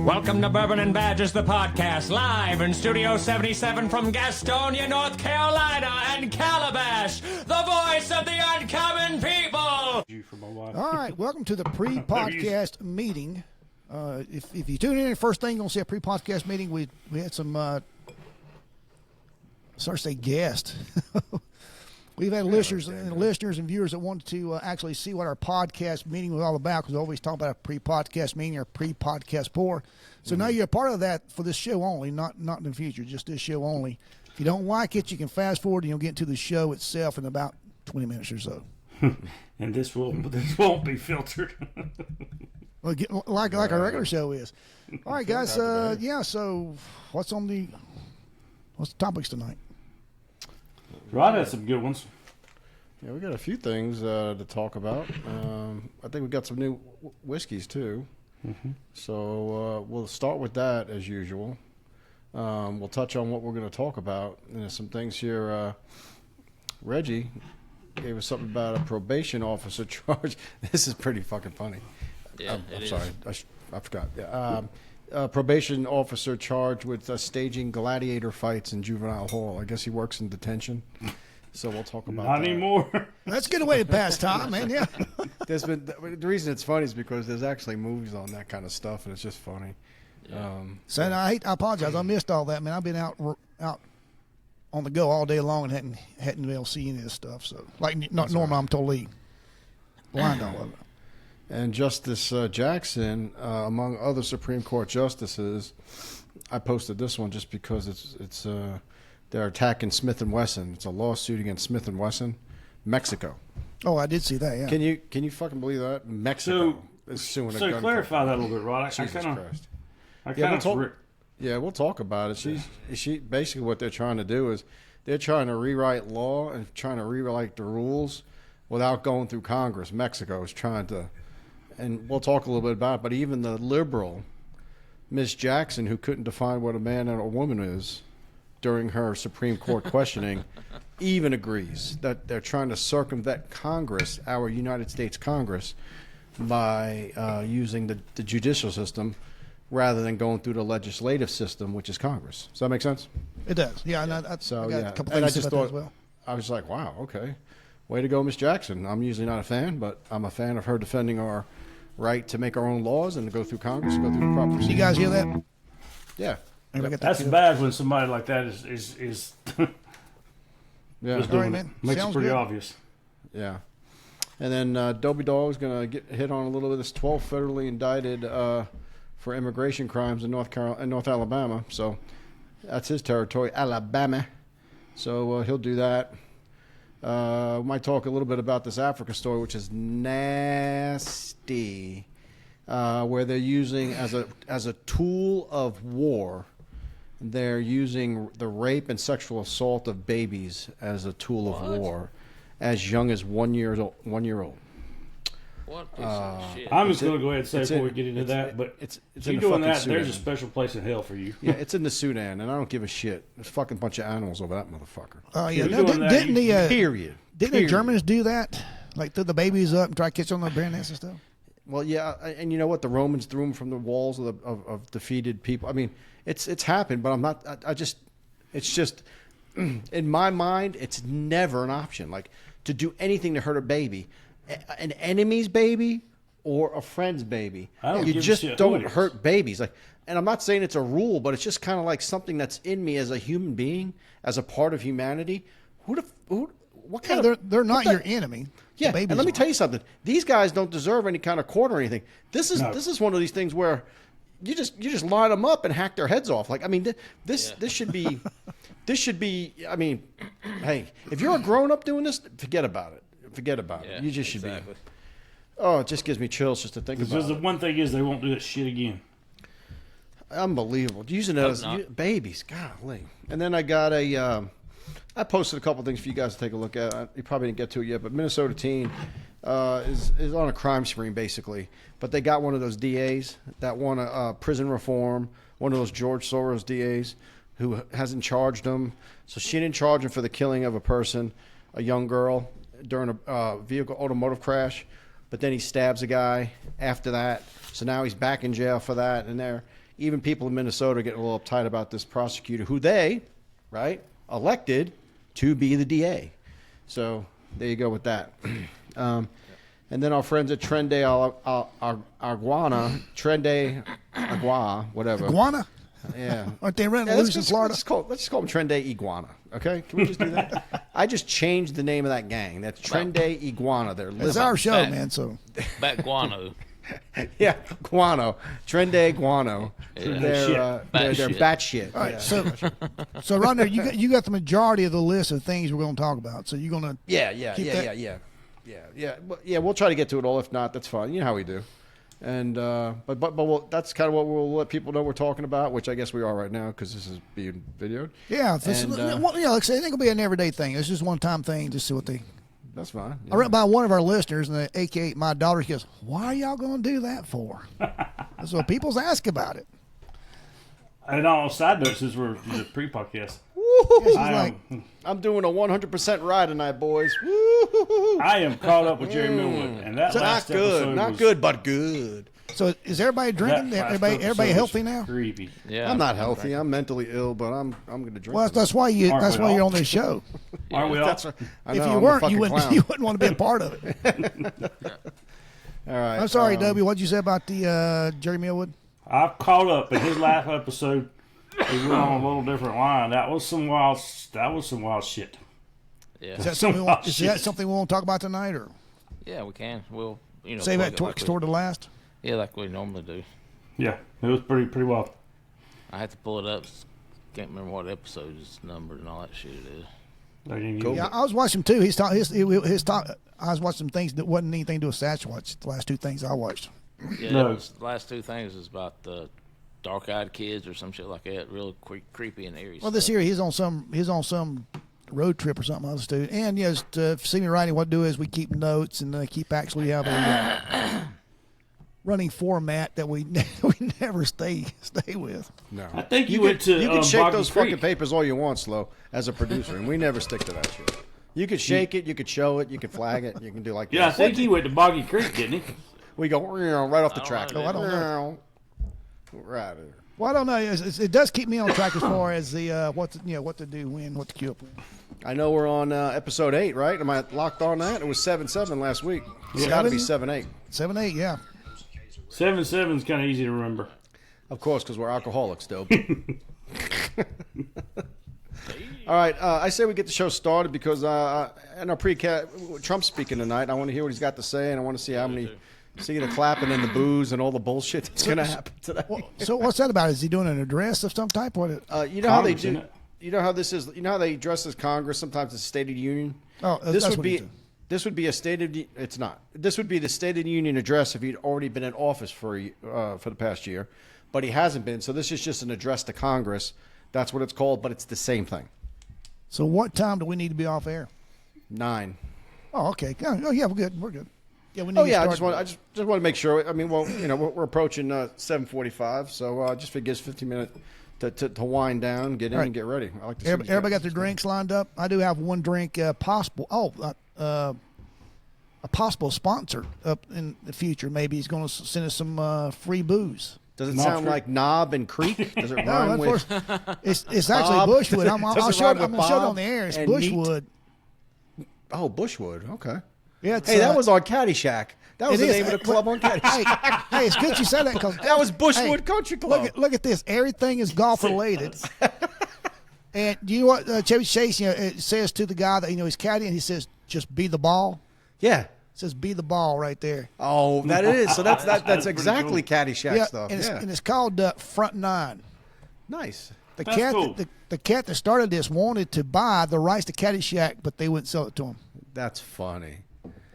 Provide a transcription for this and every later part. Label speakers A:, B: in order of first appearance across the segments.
A: Welcome to Bourbon and Badges, the podcast, live in Studio 77 from Gastonia, North Carolina, and Calabash, the voice of the uncommon people.
B: All right, welcome to the pre-podcast meeting. If you tune in, first thing you're going to see a pre-podcast meeting. We had some, guests. We've had listeners and viewers that wanted to actually see what our podcast meeting was all about, because we always talk about a pre-podcast meeting or pre-podcast pour. So now you're a part of that for this show only, not in the future, just this show only. If you don't like it, you can fast forward and you'll get to the show itself in about 20 minutes or so.
C: And this won't be filtered.
B: Well, like our regular show is. All right, guys. So what's the topics tonight?
C: Rod had some good ones.
D: Yeah, we got a few things to talk about. I think we got some new whiskeys too. Mm-hmm. So we'll start with that as usual. We'll touch on what we're going to talk about. And there's some things here. Reggie gave us something about a probation officer charge. This is pretty fucking funny.
E: Yeah,
D: I'm sorry. I forgot. Yeah. Probation officer charged with staging gladiator fights in juvenile hall. I guess he works in detention. So we'll talk about
C: Not
D: that.
C: anymore.
B: That's a good way to pass time, man. Yeah.
D: The reason it's funny is because there's actually movies on that kind of stuff, and it's just funny.
E: Yeah.
B: I apologize. I missed all that, man. I've been out on the go all day long and hadn't been able to see any of this stuff. So, not normal, I'm totally blind all of it.
D: And Justice Jackson, among other Supreme Court justices, I posted this one just because it's they're attacking Smith and Wesson. It's a lawsuit against Smith and Wesson, Mexico.
B: Oh, I did see that. Yeah.
D: Can you fucking believe that? Mexico is suing a gun
C: So clarify that a little bit, Rod.
D: Jesus Christ.
C: We'll
D: talk about it. She basically what they're trying to do is they're trying to rewrite law and trying to rewrite the rules without going through Congress. Mexico is trying to. And we'll talk a little bit about it, but even the liberal, Ms. Jackson, who couldn't define what a man and a woman is during her Supreme Court questioning, even agrees that they're trying to circumvent Congress, our United States Congress, by using the judicial system rather than going through the legislative system, which is Congress. Does that make sense?
B: It does. Yeah, and I got a couple things
D: I just
B: about
D: thought,
B: that as well.
D: I was like, wow, okay. Way to go, Ms. Jackson. I'm usually not a fan, but I'm a fan of her defending our right to make our own laws and to go through Congress, go through the proper procedure.
B: You guys hear that?
D: Yeah.
C: That's bad when somebody like that is
D: Yeah.
C: is doing
B: All right,
C: it.
B: man.
C: Makes
B: Sounds
C: it pretty
B: good.
C: obvious.
D: Yeah. And then Dobie Dog's going to get hit on a little bit of this 12 federally indicted for immigration crimes in North Alabama. So that's his territory, Alabama. So he'll do that. We might talk a little bit about this Africa story, which is nasty, where they're using as a tool of war. They're using the rape and sexual assault of babies as a tool of war, as young as 1 year old.
E: What piece of shit?
C: I'm just going to go ahead and say before we get into that, but
D: it's
C: you
D: in the
C: doing
D: fucking
C: that,
D: Sudan.
C: there's a special place in hell for you.
D: Yeah, it's in the Sudan, and I don't give a shit. There's a fucking bunch of animals over that motherfucker.
B: Oh, yeah.
C: You're
B: No,
C: doing that,
B: didn't the
D: Period.
B: Didn't the Germans do that? Like threw the babies up and try to catch on the bare nets and stuff?
D: Well, yeah, and you know what? The Romans threw them from the walls of defeated people. I mean, it's happened, but I'm not. It's just in my mind, it's never an option. Like to do anything to hurt a baby, an enemy's baby or a friend's baby. You just don't hurt babies. Like, and I'm not saying it's a rule, but it's just kind of like something that's in me as a human being, as a part of humanity. What kind of?
B: They're not your enemy.
D: Yeah, and let me tell you something. These guys don't deserve any kind of court or anything. This is one of these things where you just line them up and hack their heads off. Like, I mean, this should be I mean, hey, if you're a grown up doing this, forget about it. You just should be. Oh, it just gives me chills just to think about it.
C: Because the one thing is they won't do that shit again.
D: Unbelievable. Using it as babies. Golly. And then I got I posted a couple things for you guys to take a look at. You probably didn't get to it yet, but Minnesota teen is on a crime spree, basically. But they got one of those DAs that won a prison reform, one of those George Soros DAs who hasn't charged him. So she didn't charge him for the killing of a person, a young girl, during a vehicle automotive crash. But then he stabs a guy after that. So now he's back in jail for that. And they're even people in Minnesota are getting a little uptight about this prosecutor who they, right, elected to be the DA. So there you go with that. And then our friends at Trende de Iguana, Trende de Aragua, whatever.
B: Iguana?
D: Yeah.
B: Aren't they running loose in Florida?
D: Let's just call them Trende de Iguana. Okay? Can we just do that? I just changed the name of that gang. That's Trende de Iguana. They're
B: It's our show, man. So
E: Back guano.
D: yeah, guano. Trende de Guano.
E: Yeah.
D: They're batshit.
B: all right,
D: Yeah.
B: so right there, you got the majority of the list of things we're going to talk about. So you're going to
D: Yeah. We'll try to get to it all. If not, that's fine. You know how we do. And but that's kind of what we'll let people know we're talking about, which I guess we are right now because this is being videoed.
B: Yeah, like I say, it ain't gonna be an everyday thing. It's just one time thing. Just see what they.
D: That's fine.
B: I read by one of our listeners, and AKA my daughter, she goes, "Why are y'all gonna do that for?" So people's ask about it.
C: And on a side note, since we're in the pre-podcast,
D: I'm doing a 100% ride tonight, boys. Woo!
C: I am caught up with Jerry Millwood, and that last episode
D: Not
C: was,
D: good, but good.
B: So is everybody drinking?
C: that last
B: Everybody
C: episode
B: healthy
C: was
B: now?
C: Creepy.
E: Yeah.
D: I'm not healthy. I'm mentally ill, but I'm going to drink.
B: Well, that's why
C: Aren't we
B: you're
C: all?
B: on this show.
C: Aren't we all?
D: That's right. I know,
B: If you
D: I'm a
B: weren't,
D: fucking
B: you
D: clown.
B: wouldn't want to be a part of it.
D: All right.
B: I'm sorry, Dobie. What'd you say about the Jerry Millwood?
C: I've caught up in his last episode. He went on a little different line. That was some wild shit.
E: Yeah.
B: Is that something we want to talk about tonight, or
E: Yeah, we can. We'll
B: save
E: plug
B: that
E: it like
B: toward the last?
E: Yeah, like we normally do.
C: Yeah, it was pretty wild.
E: I had to pull it up. Can't remember what episode is numbered and all that shit it is.
B: Yeah, I was watching too. His talk. I was watching some things that wasn't anything to do with Sasquatch. The last two things I watched.
E: Yeah,
C: No.
E: the last two things is about the dark-eyed kids or some shit like that. Real creepy and eerie.
B: Well, this year he's on some road trip or something else, dude. And yes, to see me writing, what I do is we keep notes and keep actually have a running format that we never stay with.
D: No.
C: I think you went to
D: You can shake
C: Boggy
D: those
C: Creek.
D: fucking papers all you want, Slow, as a producer, and we never stick to that shit. You could shake it, you could show it, you could flag it, you can do like
C: Yeah, I
D: this.
C: think he went to Boggy Creek, didn't he?
D: We go right off the track.
E: know.
B: I don't know.
D: Right there.
B: Well, I don't know. It does keep me on track as far as the what to do, when, what to queue up with.
D: I know we're on episode 8, right? Am I locked on that? It was 7-7 last week. It's got to be 7-8.
B: 7-8, yeah.
C: 7-7's kind of easy to remember.
D: Of course, because we're alcoholics, though. All right, I say we get the show started because in our Trump's speaking tonight. I want to hear what he's got to say, and I want to see how many. See the clapping and the booze and all the bullshit that's going to happen today.
B: So what's that about? Is he doing an address of some type? What?
D: You know how they
C: Congress,
D: do.
C: isn't it?
D: You know how this is. You know how they address as Congress. Sometimes it's State of the Union.
B: Oh,
D: this
B: that's
D: would
B: what
D: be.
B: he's doing.
D: This would be a State of. It's not. This would be the State of the Union address if he'd already been in office for the past year, but he hasn't been. So this is just an address to Congress. That's what it's called, but it's the same thing.
B: So what time do we need to be off air?
D: 9.
B: Oh, okay. Oh, yeah, we're good. We're good. Yeah, we need
D: Oh
B: to
D: yeah,
B: start.
D: I just want to make sure. I mean, well, you know, we're approaching 7:45, so just figure it's 15 minutes to wind down, get in, and get ready. I like to. See
B: Everybody got their drinks lined up. I do have one drink possible. A possible sponsor up in the future. Maybe he's going to send us some free booze.
D: Does it
C: Knob
D: sound
C: Creek?
D: like knob and creek? Does it
B: No,
D: rhyme
B: of
D: with?
B: course. It's actually
D: Bob?
B: Bushwood. I'm
D: Does
B: going
D: it
B: to show
D: rhyme
B: it
D: with
B: on
D: Bob
B: the air. It's
D: and neat?
B: Bushwood.
D: Oh, Bushwood. Okay.
B: Yeah, it's,
D: Hey, that was on Caddyshack. That was
B: it
D: the
B: is.
D: name of the club on Caddyshack.
B: Hey, it's good you said that because
D: That was Bushwood Country Club.
B: Look at this. Everything is golf related. And do you know what Chevy Chase it says to the guy that he's caddy, and he says, "Just be the ball."
D: Yeah.
B: It says, "Be the ball" right there.
D: Oh, that it is. So that's
C: pretty
D: exactly
C: cool.
D: Caddyshack stuff.
B: and
D: Yeah.
B: it's called Front Nine.
D: Nice.
B: The
C: That's
B: cat,
C: cool.
B: the cat that started this wanted to buy the rights to Caddyshack, but they wouldn't sell it to him.
D: That's funny.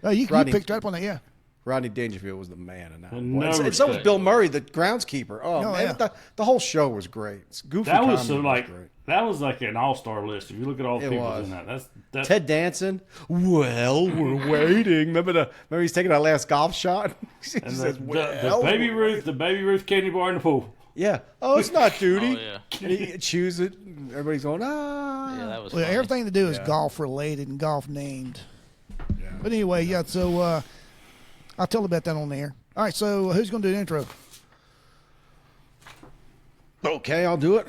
B: Oh, you
D: Rodney-
B: picked up on that, yeah.
D: Rodney Dangerfield was the man in that.
C: And
D: one.
C: no
D: And so was
C: respect.
D: Bill Murray, the groundskeeper. Oh,
B: Oh,
D: man,
B: yeah.
D: the whole show was great. It's goofy.
C: That was
D: comedy great.
C: that was like an all-star list. If you look at all the
D: It
C: people
D: was.
C: in that, that's
D: Ted Danson. Well, we're waiting. Remember he's taking that last golf shot. He
C: and
D: says,
C: the
D: "Well,
C: baby Ruth candy bar in the pool.
D: Yeah. Oh, it's not duty.
E: Oh, yeah.
D: And he chews it. And everybody's going, ah.
E: Yeah, that was
B: Well,
E: funny.
B: everything to do is golf related and golf named. But anyway, yeah, so I'll tell about that on the air. All right, so who's going to do the intro?
D: Okay, I'll do it.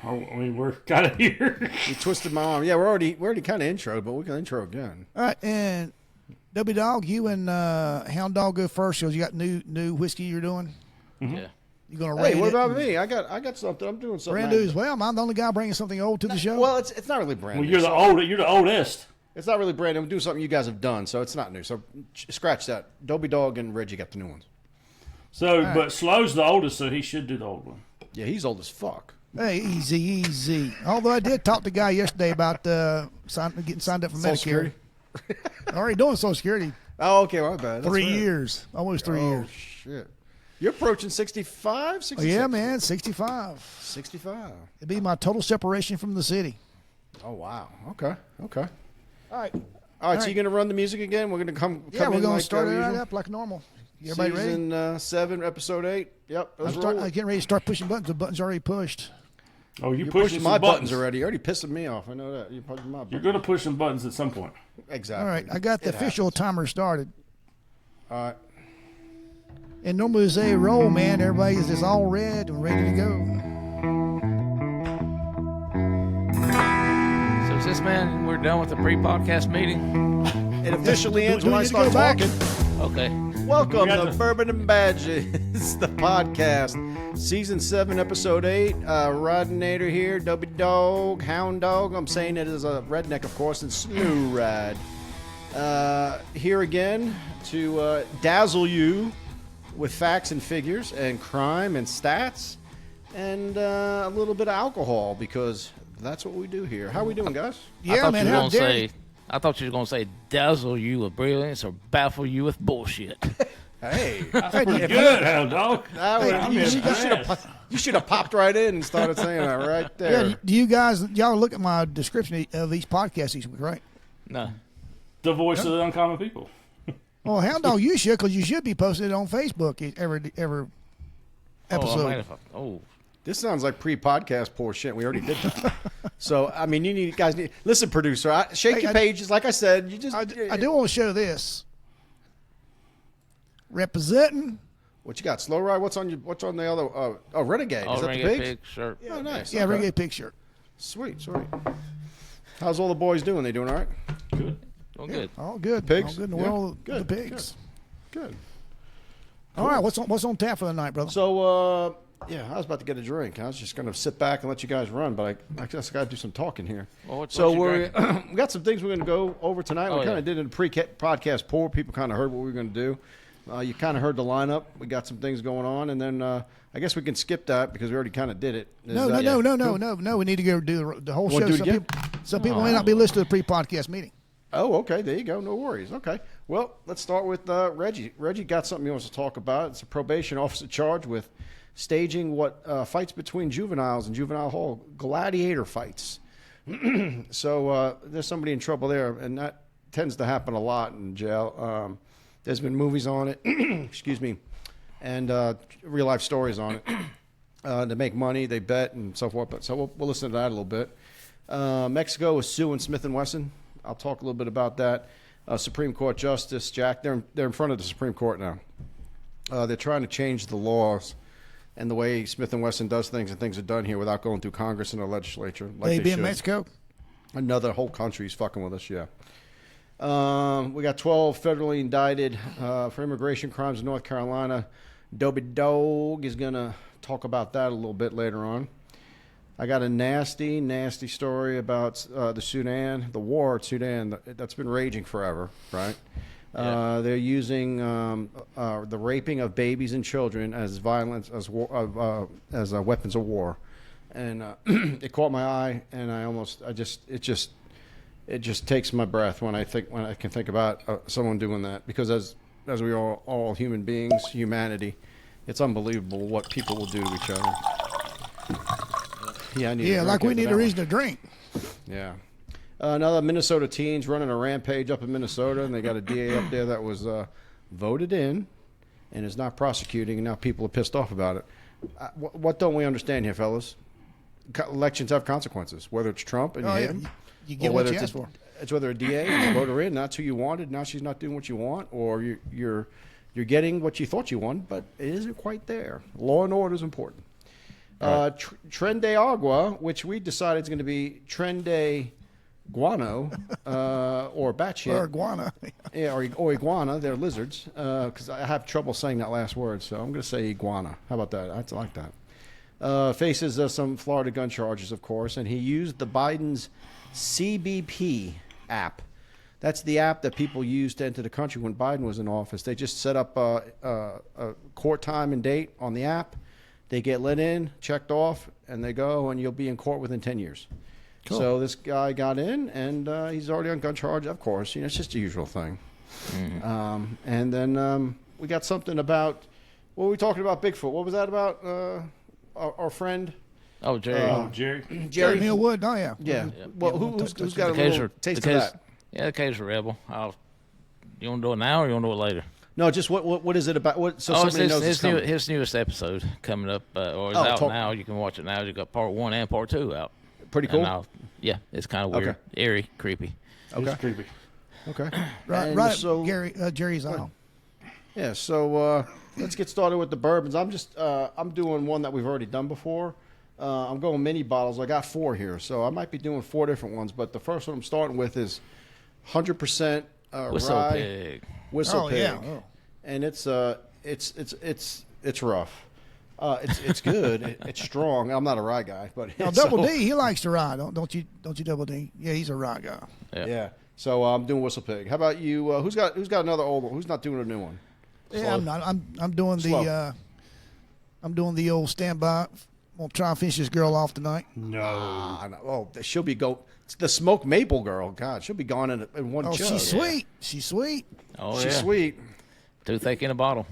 C: I mean, we're kind of here.
D: You twisted my arm. Yeah, we're already kind of intro, but we can intro again.
B: All right, and W Dog, you and Hound Dog go first because you got new whiskey you're doing.
E: Yeah.
B: You're gonna rate
D: Hey, what
B: it.
D: about me? I got something. I'm doing something.
B: Brand new as well. Am I the only guy bringing something old to the show?
D: Well, it's not really brand
C: Well,
D: new.
C: you're the oldest.
D: It's not really brand new. I'm doing something you guys have done, so it's not new. So scratch that. Dobie Dog and Reggie got the new ones.
C: So, but Slow's the oldest, so he should do the old one.
D: Yeah, he's old as fuck.
B: Hey, easy. Although I did talk to the guy yesterday about getting signed up for
D: Social
B: Medicare.
D: Security?
B: Already doing Social Security.
D: Oh, okay, my bad. That's
B: 3
D: right.
B: years. Almost 3
D: Oh,
B: years.
D: shit. You're approaching 65, 66?
B: Oh, yeah, man, 65.
D: 65.
B: It'd be my total separation from the city.
D: Oh, wow. Okay.
B: All right.
D: All right, so you're going to run the music again? We're going to come
B: Yeah,
D: in
B: we're going
D: like
B: to start it right
D: usual?
B: up like normal. Everybody ready?
D: Season 7, episode 8. Yep, let's
B: I'm
D: roll.
B: getting ready to start pushing buttons. The button's already pushed.
C: Oh,
D: You're
C: pushing
D: pushing
C: some
D: my buttons already. You're already pissing me off. I know that. You're pushing my buttons.
C: You're going to push some buttons at some point.
D: Exactly.
B: All right, I got the official timer started.
D: All right.
B: And normally as they roll, man, everybody is just all red and ready to go.
E: So is this, man, we're done with the pre-podcast meeting?
D: It officially ends
B: Do
D: when
B: we
D: I
B: need to
D: start
B: go back?
D: talking.
E: Okay.
D: Welcome
C: We got
D: to
C: the-
D: Bourbon and Badges, the podcast. Season 7, episode 8. Rodinator here, Dobie Dog, Hound Dog. I'm saying it as a redneck, of course, and Snoo Rad. Here again to dazzle you with facts and figures and crime and stats and a little bit of alcohol because that's what we do here. How we doing, guys?
B: Yeah, man, how dare you?
E: I thought you were gonna say dazzle you with brilliance or baffle you with bullshit.
D: Hey,
C: Pretty good, Hound Dog.
D: you should have popped right in and started saying that right there.
B: Yeah, do you guys, y'all look at my description of each podcast each week, right?
E: No.
C: The voice of the uncommon people.
B: Well, Hound Dog, you should, because you should be posting it on Facebook every episode.
D: This sounds like pre-podcast poor shit. We already did that. So, I mean, you guys need listen, producer. Shake your pages. Like I said, you just.
B: I do want to show this. Representing.
D: What you got? Slow Ride. What's on the other? Renegade. Is that the
E: Renegade
D: pigs?
E: Pig shirt.
D: Oh, nice.
B: Yeah,
D: Okay.
B: Renegade Pig shirt.
D: Sweet. How's all the boys doing? They doing all right?
C: Good.
E: Doing good.
B: All good.
D: Pigs?
B: All good in the
D: Yeah.
B: world
D: Good.
B: of the pigs.
D: Good.
B: All right, what's on tap for the night, brother?
D: So, I was about to get a drink. I was just going to sit back and let you guys run, but I guess I got to do some talking here.
E: Well, what
D: So
E: you
D: we
E: drinking?
D: got some things we're going to go over tonight.
E: Oh,
D: We kind
E: yeah.
D: of did it in pre-podcast poor. People kind of heard what we were going to do. You kind of heard the lineup. We got some things going on, and then I guess we can skip that because we already kind of did it.
B: No. We need to go do the whole
D: Wanna
B: show.
D: do it again?
B: Some people may not be listening to the pre-podcast meeting.
D: Oh, okay. There you go. No worries. Okay. Well, let's start with Reggie. Reggie got something he wants to talk about. It's a probation officer charged with staging what fights between juveniles in juvenile hall, gladiator fights. So there's somebody in trouble there, and that tends to happen a lot in jail. There's been movies on it, excuse me, and real life stories on it. They make money, they bet, and so forth. But so we'll listen to that a little bit. Mexico is suing Smith and Wesson. I'll talk a little bit about that. Supreme Court Justice Jack, they're in front of the Supreme Court now. They're trying to change the laws and the way Smith and Wesson does things, and things are done here without going through Congress and the legislature. Like
B: They be in
D: should.
B: Mexico.
D: Another whole country's fucking with us, yeah. We got 12 federally indicted for immigration crimes in North Carolina. Dobie Dog is going to talk about that a little bit later on. I got a nasty, nasty story about the Sudan, the war at Sudan that's been raging forever, right?
E: Yeah.
D: They're using the raping of babies and children as violence, as weapons of war, and it caught my eye, and it just takes my breath when I can think about someone doing that, because as we are all human beings, humanity, it's unbelievable what people will do to each other. Yeah, I need
B: Yeah, like we need a reason to drink.
D: Yeah. Another Minnesota teens running a rampage up in Minnesota, and they got a DA up there that was voted in and is not prosecuting, and now people are pissed off about it. What don't we understand here, fellas? Elections have consequences, whether it's Trump and you hate him,
B: You get
D: or
B: what
D: whether
B: you
D: it's
B: asked for.
D: it's whether a DA and you vote her in, that's who you wanted, now she's not doing what you want, or you're getting what you thought you wanted, but it isn't quite there. Law and order is important. Trende de Aragua, which we decided is going to be Trende de Guano, or batshit.
B: Or iguana.
D: Yeah, or iguana. They're lizards. Because I have trouble saying that last word, so I'm going to say iguana. How about that? I like that. Faces some Florida gun charges, of course, and he used the Biden's CBP app. That's the app that people used to enter the country when Biden was in office. They just set up a court time and date on the app. They get let in, checked off, and they go, and you'll be in court within 10 years. Cool. So this guy got in, and he's already on gun charge, of course. It's just the usual thing. Mm-hmm. And then we got something about, what were we talking about Bigfoot? What was that about, our friend?
E: Oh, Jerry.
D: Jerry
B: Millwood. Oh, yeah.
D: Yeah. Well, who's got a little taste of that?
E: Yeah, the case of Rebel. You want to do it now or you want to do it later?
D: No, just what is it about?
E: His newest episode coming up, or it's out now. You can watch it now. You got part 1 and part 2 out.
D: Pretty cool.
E: Yeah, it's kind of weird, eerie, creepy.
C: Okay. It's creepy.
D: Okay.
B: Right. So Jerry's on.
D: Yeah. So let's get started with the bourbons. I'm doing one that we've already done before. I'm going mini bottles. I got 4 here, so I might be doing 4 different ones. But the first one I'm starting with is 100%
E: Whistle Pig.
D: Whistle Pig.
B: Yeah. Oh.
D: And it's rough. It's good. It's strong. I'm not a rye guy, but
B: Now, Double D, he likes to rye. Don't you, Double D? Yeah, he's a rye guy.
D: Yeah. So I'm doing Whistle Pig. How about you? Who's got another old one? Who's not doing a new one?
B: Yeah, I'm not. I'm doing the old standby. We'll try and finish this girl off tonight.
C: No.
D: Oh, she'll be the smoked maple girl. God, she'll be gone in one chug.
B: She's sweet. She's sweet.
E: Oh,
D: she's sweet.
E: Too thick in a bottle.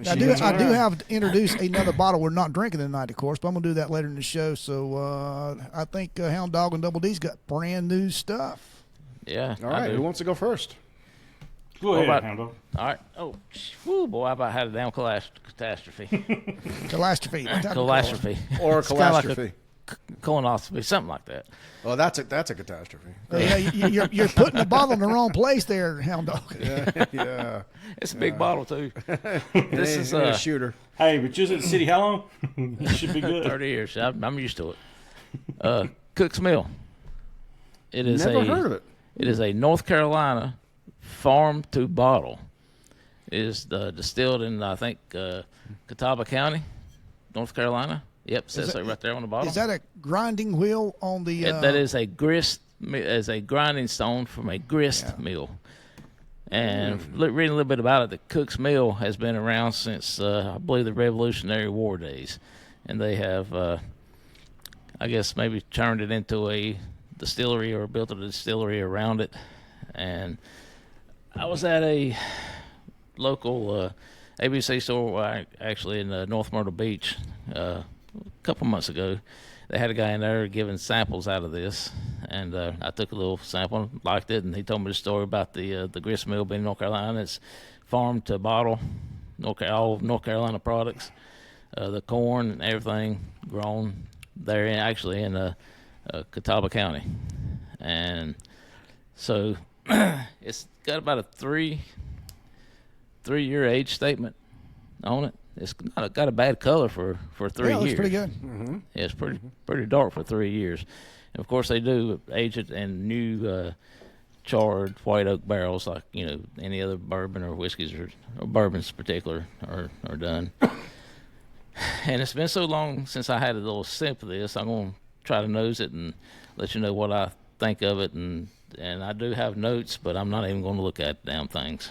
B: I do have to introduce another bottle we're not drinking tonight, of course, but I'm going to do that later in the show. So I think Hound Dog and Double D's got brand new stuff.
E: Yeah.
D: All right. Who wants to go first?
C: Go ahead, Hound Dog.
E: All right. Oh, whoo, boy, I about had a damn catastrophe.
B: Catastrophe.
D: Or a catastrophe.
E: Like colonoscopy, something like that.
D: Oh, that's a catastrophe.
B: Yeah, you're putting the bottle in the wrong place there, Hound Dog.
D: Yeah.
E: It's a big bottle too.
D: This is a shooter.
C: Hey, but just at the city, how long? It should be good.
E: 30 years. I'm used to it. Cook's Mill. It is
D: Never heard of it.
E: It is a North Carolina farm to bottle. It is distilled in, I think, Catawba County, North Carolina. Yep, says so right there on the bottle.
B: Is that a grinding wheel on the?
E: That is a grist, as a grinding stone from a grist mill. And reading a little bit about it, the Cook's Mill has been around since I believe the Revolutionary War days, and they have, I guess, maybe turned it into a distillery or built a distillery around it. And I was at a local ABC store, actually in North Myrtle Beach, a couple months ago. They had a guy in there giving samples out of this, and I took a little sample, liked it, and he told me the story about the grist mill being in North Carolina. It's farm to bottle, all North Carolina products, the corn and everything grown there, actually in Catawba County, and so it's got about a three-year age statement on it. It's got a bad color for 3 years.
B: Yeah, it's pretty good.
D: Mm-hmm.
E: Yeah, it's pretty dark for 3 years. And of course, they do age it in new charred white oak barrels, like any other bourbon or whiskeys or bourbons in particular are done. And it's been so long since I had a little sip of this. I'm going to try to nose it and let you know what I think of it. And I do have notes, but I'm not even going to look at damn things.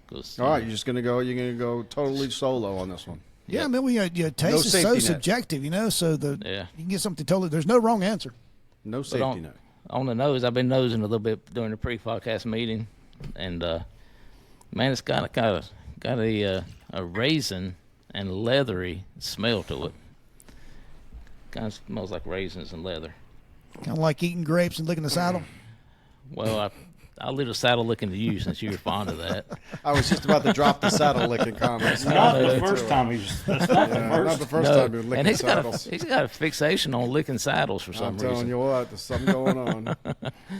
D: All right, you're going to go totally solo on this one.
B: Yeah, I mean, your taste is so subjective, so you can get something totally. There's no wrong answer.
D: No safety net.
E: On the nose, I've been nosing a little bit during the pre-podcast meeting, and man, it's got a raisin and leathery smell to it. Kind of smells like raisins and leather.
B: Kind of like eating grapes and licking the saddle.
E: Well, I'll leave a saddle licking to you since you're fond of that.
D: I was just about to drop the saddle licking comments.
C: Not the first time that's not the first.
D: Not the first time he was licking
E: and
D: saddles.
E: He's got a fixation on licking saddles for some reason.
D: I'm telling you what, there's something going on.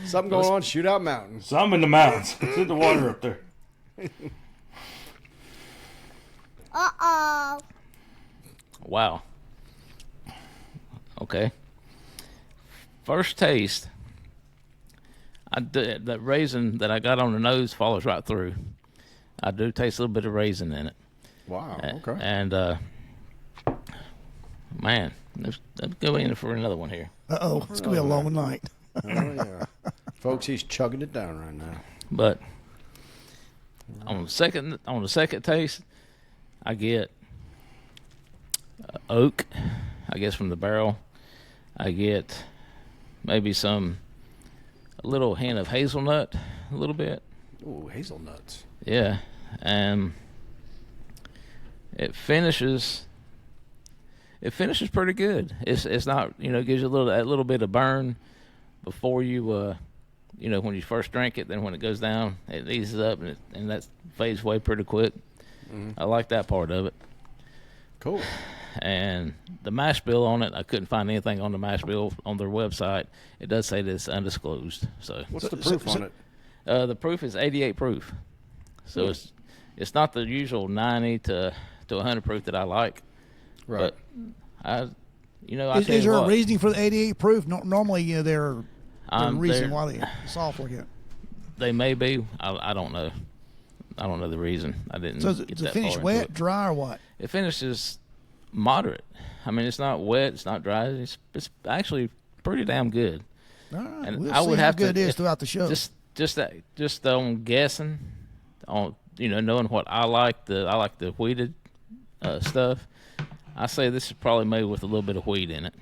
D: Something going on, Shootout Mountain.
C: Some in the mountains. It's in the water up there.
E: Wow. Okay. First taste, that raisin that I got on the nose follows right through. I do taste a little bit of raisin in it.
D: Wow. Okay.
E: And man, let's go in for another one here.
B: Uh-oh. It's going to be a long night.
D: Oh, yeah. Folks, he's chugging it down right now.
E: But on the second taste, I get oak, I guess, from the barrel. I get maybe a little hint of hazelnut, a little bit.
D: Ooh, hazelnuts.
E: Yeah, and it finishes pretty good. It's not, it gives you a little bit of burn before you when you first drink it. Then when it goes down, it eases up and that fades away pretty quick. I like that part of it.
D: Cool.
E: And the mash bill on it, I couldn't find anything on the mash bill on their website. It does say that it's undisclosed. So
D: What's the proof on it?
E: The proof is 88 proof. So it's not the usual 90 to 100 proof that I like.
D: Right.
E: But
B: Is there a reasoning for the 88 proof? Normally, they're reason why they soft like that.
E: They may be. I don't know. I don't know the reason. I didn't.
B: So does it finish wet, dry, or what?
E: It finishes moderate. I mean, it's not wet. It's not dry. It's actually pretty damn good.
B: All right.
E: And
B: We'll
E: I
B: see
E: would
B: how
E: have
B: good
E: to,
B: it is throughout the show.
E: Just on guessing, on knowing what I like the wheated stuff. I say this is probably made with a little bit of wheat in it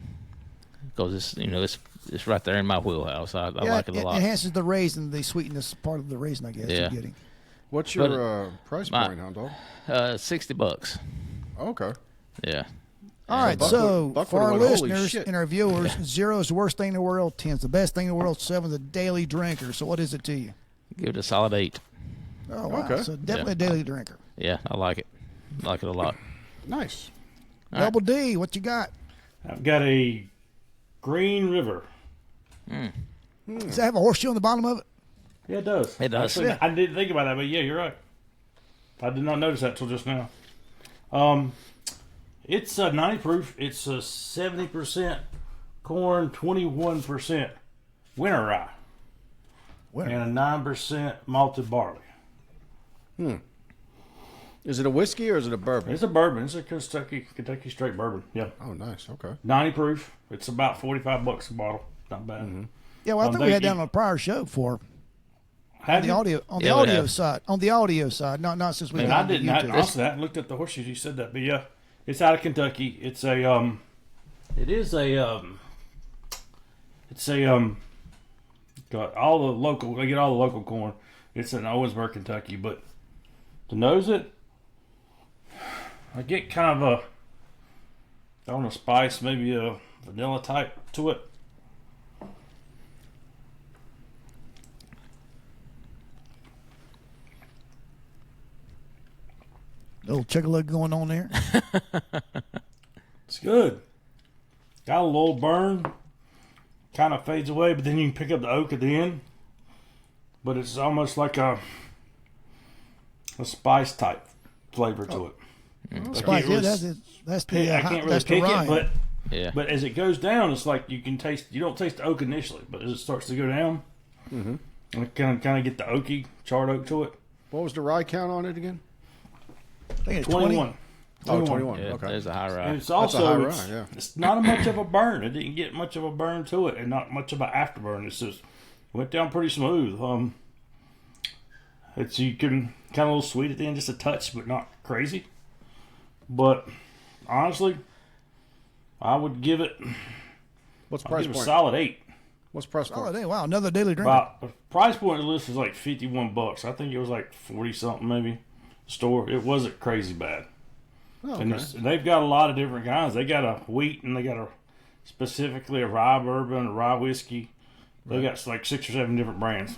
E: because it's right there in my wheelhouse. I like it a lot.
B: It enhances the raisin, the sweetness part of the raisin, I guess.
E: Yeah.
B: You're getting.
D: What's your price point, Hound Dog?
E: $60.
D: Okay.
E: Yeah.
B: All right,
D: Buck
B: so
D: would
B: for our
D: have went, "Holy
B: listeners
D: shit."
B: and our viewers, 0 is the worst thing in the world, 10 is the best thing in the world, 7 is a daily drinker. So what is it to you?
E: Give it a solid 8.
B: Oh, wow.
D: Okay.
B: So definitely a daily drinker.
E: Yeah, I like it. I like it a lot.
D: Nice.
B: Double D, what you got?
C: I've got a Green River.
B: Does that have a horseshoe on the bottom of it?
C: Yeah, it does.
E: It does.
C: Actually, I didn't think about that, but yeah, you're right. I did not notice that till just now. It's 90 proof. It's 70% corn, 21% winter rye, and a 9% malted barley.
D: Is it a whiskey or is it a bourbon?
C: It's a bourbon. It's a Kentucky straight bourbon. Yeah,
D: Oh, nice. Okay.
C: 90 proof. It's about $45 a bottle. Not bad.
B: Yeah, well, I think we had that on a prior show before.
C: Had
B: The
C: you?
B: audio on the
E: Yeah, we
B: audio
E: have.
B: side. On the audio side, not since we
C: And
B: got
C: I
B: on the
C: didn't.
B: YouTube.
C: Honestly, I hadn't looked at the horseshoes. You said that, but yeah, it's out of Kentucky. It's a got all the local. They get all the local corn. It's in Owensboro, Kentucky. But to nose it, I get kind of I don't know, spice, maybe a vanilla type to it.
B: Little chug-a-lug going on there.
C: It's good. Got a little burn. Kind of fades away, but then you can pick up the oak at the end. But it's almost like a spice type flavor to it. I can't
B: Spice, yeah,
C: really
B: that's the
C: pick- I can't really
B: that's the
C: pick
B: rye.
C: it, but
E: Yeah.
C: but as it goes down, it's like you can taste. You don't taste the oak initially, but as it starts to go down, and it kind of get the oaky charred oak to it.
D: What was the rye count on it again?
B: I think it's
C: 21.
D: 21. Oh, 21.
E: Yeah,
D: Okay.
E: there's a high
C: And
E: rye.
C: it's also
D: high
C: it's,
D: rye, yeah.
C: it's not much of a burn. It didn't get much of a burn to it, and not much of an afterburn. It's just went down pretty smooth. It's you can kind of a little sweet at the end, just a touch, but not crazy. But honestly, I would give it.
D: What's
C: I'd
D: price
C: give it a
D: point?
C: solid 8.
D: What's price
B: Oh,
D: point?
B: hey, wow, another daily drinker.
C: About the price point of the list is like $51. I think it was like 40 something maybe. Store. It wasn't crazy bad.
D: Oh,
C: And
D: okay.
C: they've got a lot of different kinds. They got a wheat and they got specifically a rye bourbon, a rye whiskey. They got like 6 or 7 different brands.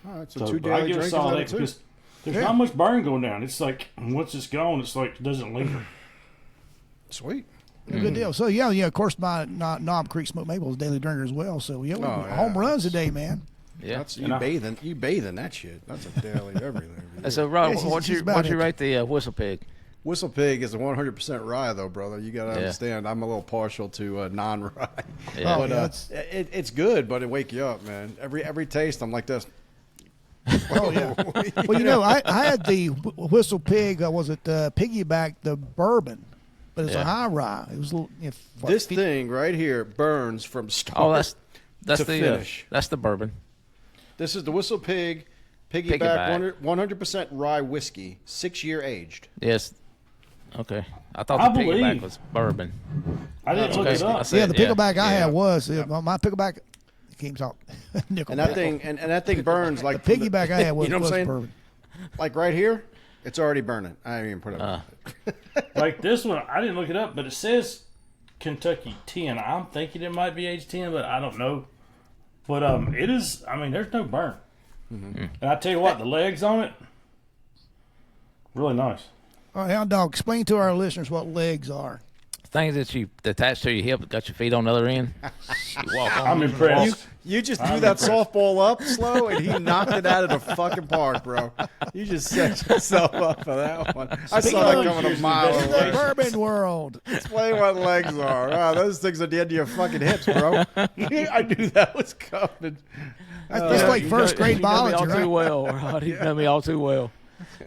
D: All right, so
C: So
D: 2
C: but I
D: daily
C: give it a
D: drinkers
C: solid
D: out
C: 8
D: of 2.
C: because there's
B: Yeah.
C: not much burn going down. It's like once it's gone, it's like it doesn't linger.
D: Sweet.
B: Good deal. So yeah, of course, my Knob Creek Smoked Maple is a daily drinker as well. So yeah,
D: yeah.
B: home runs today, man.
E: Yeah.
D: That's
C: And I-
D: you bathe in that shit. That's a daily everything.
E: So, Rob,
B: Yeah, she's
E: what'd you
B: about it.
E: rate the Whistle Pig?
D: Whistle Pig is a 100% rye, though, brother. You got to understand. I'm a little partial to non-rye.
E: Yeah.
D: But it's good, but it wake you up, man. Every taste, I'm like this.
B: Oh yeah. Well, you know, I had the Whistle Pig. Was it Piggyback the bourbon? But it's a high rye. It was a little.
D: This thing right here burns from start.
E: Oh, that's
D: to
E: the
D: finish.
E: that's the bourbon.
D: This is the Whistle Pig Piggyback 100% rye whiskey, 6-year aged.
E: Yes. Okay. I thought the Piggyback was bourbon.
C: I didn't look it up.
B: Yeah, the Pickleback I had was my Pickleback. Keeps talk.
D: And that thing and that thing burns like
B: the Piggyback I had was,
D: you know what I'm saying?
B: bourbon.
D: Like right here, it's already burning. I didn't even put it on.
C: Like this one, I didn't look it up, but it says Kentucky 10. I'm thinking it might be age 10, but I don't know. But it is. I mean, there's no burn. Mm-hmm. And I tell you what, the legs on it, really nice.
B: All right, Hound Dog, explain to our listeners what legs are.
E: Things that you attach to your hip, got your feet on the other end. You walk on.
C: I'm impressed.
D: You just threw that softball up slow, and he knocked it out of the fucking park, bro. You just set yourself up for that one. I saw that coming a mile
B: In the
D: away.
B: bourbon world.
D: Explain what legs are. Wow, those things are the end of your fucking hips, bro. I knew that was coming.
B: That's like first grade
E: You know me
B: biology,
E: all
B: right?
E: too well, Rod. You know me all too well.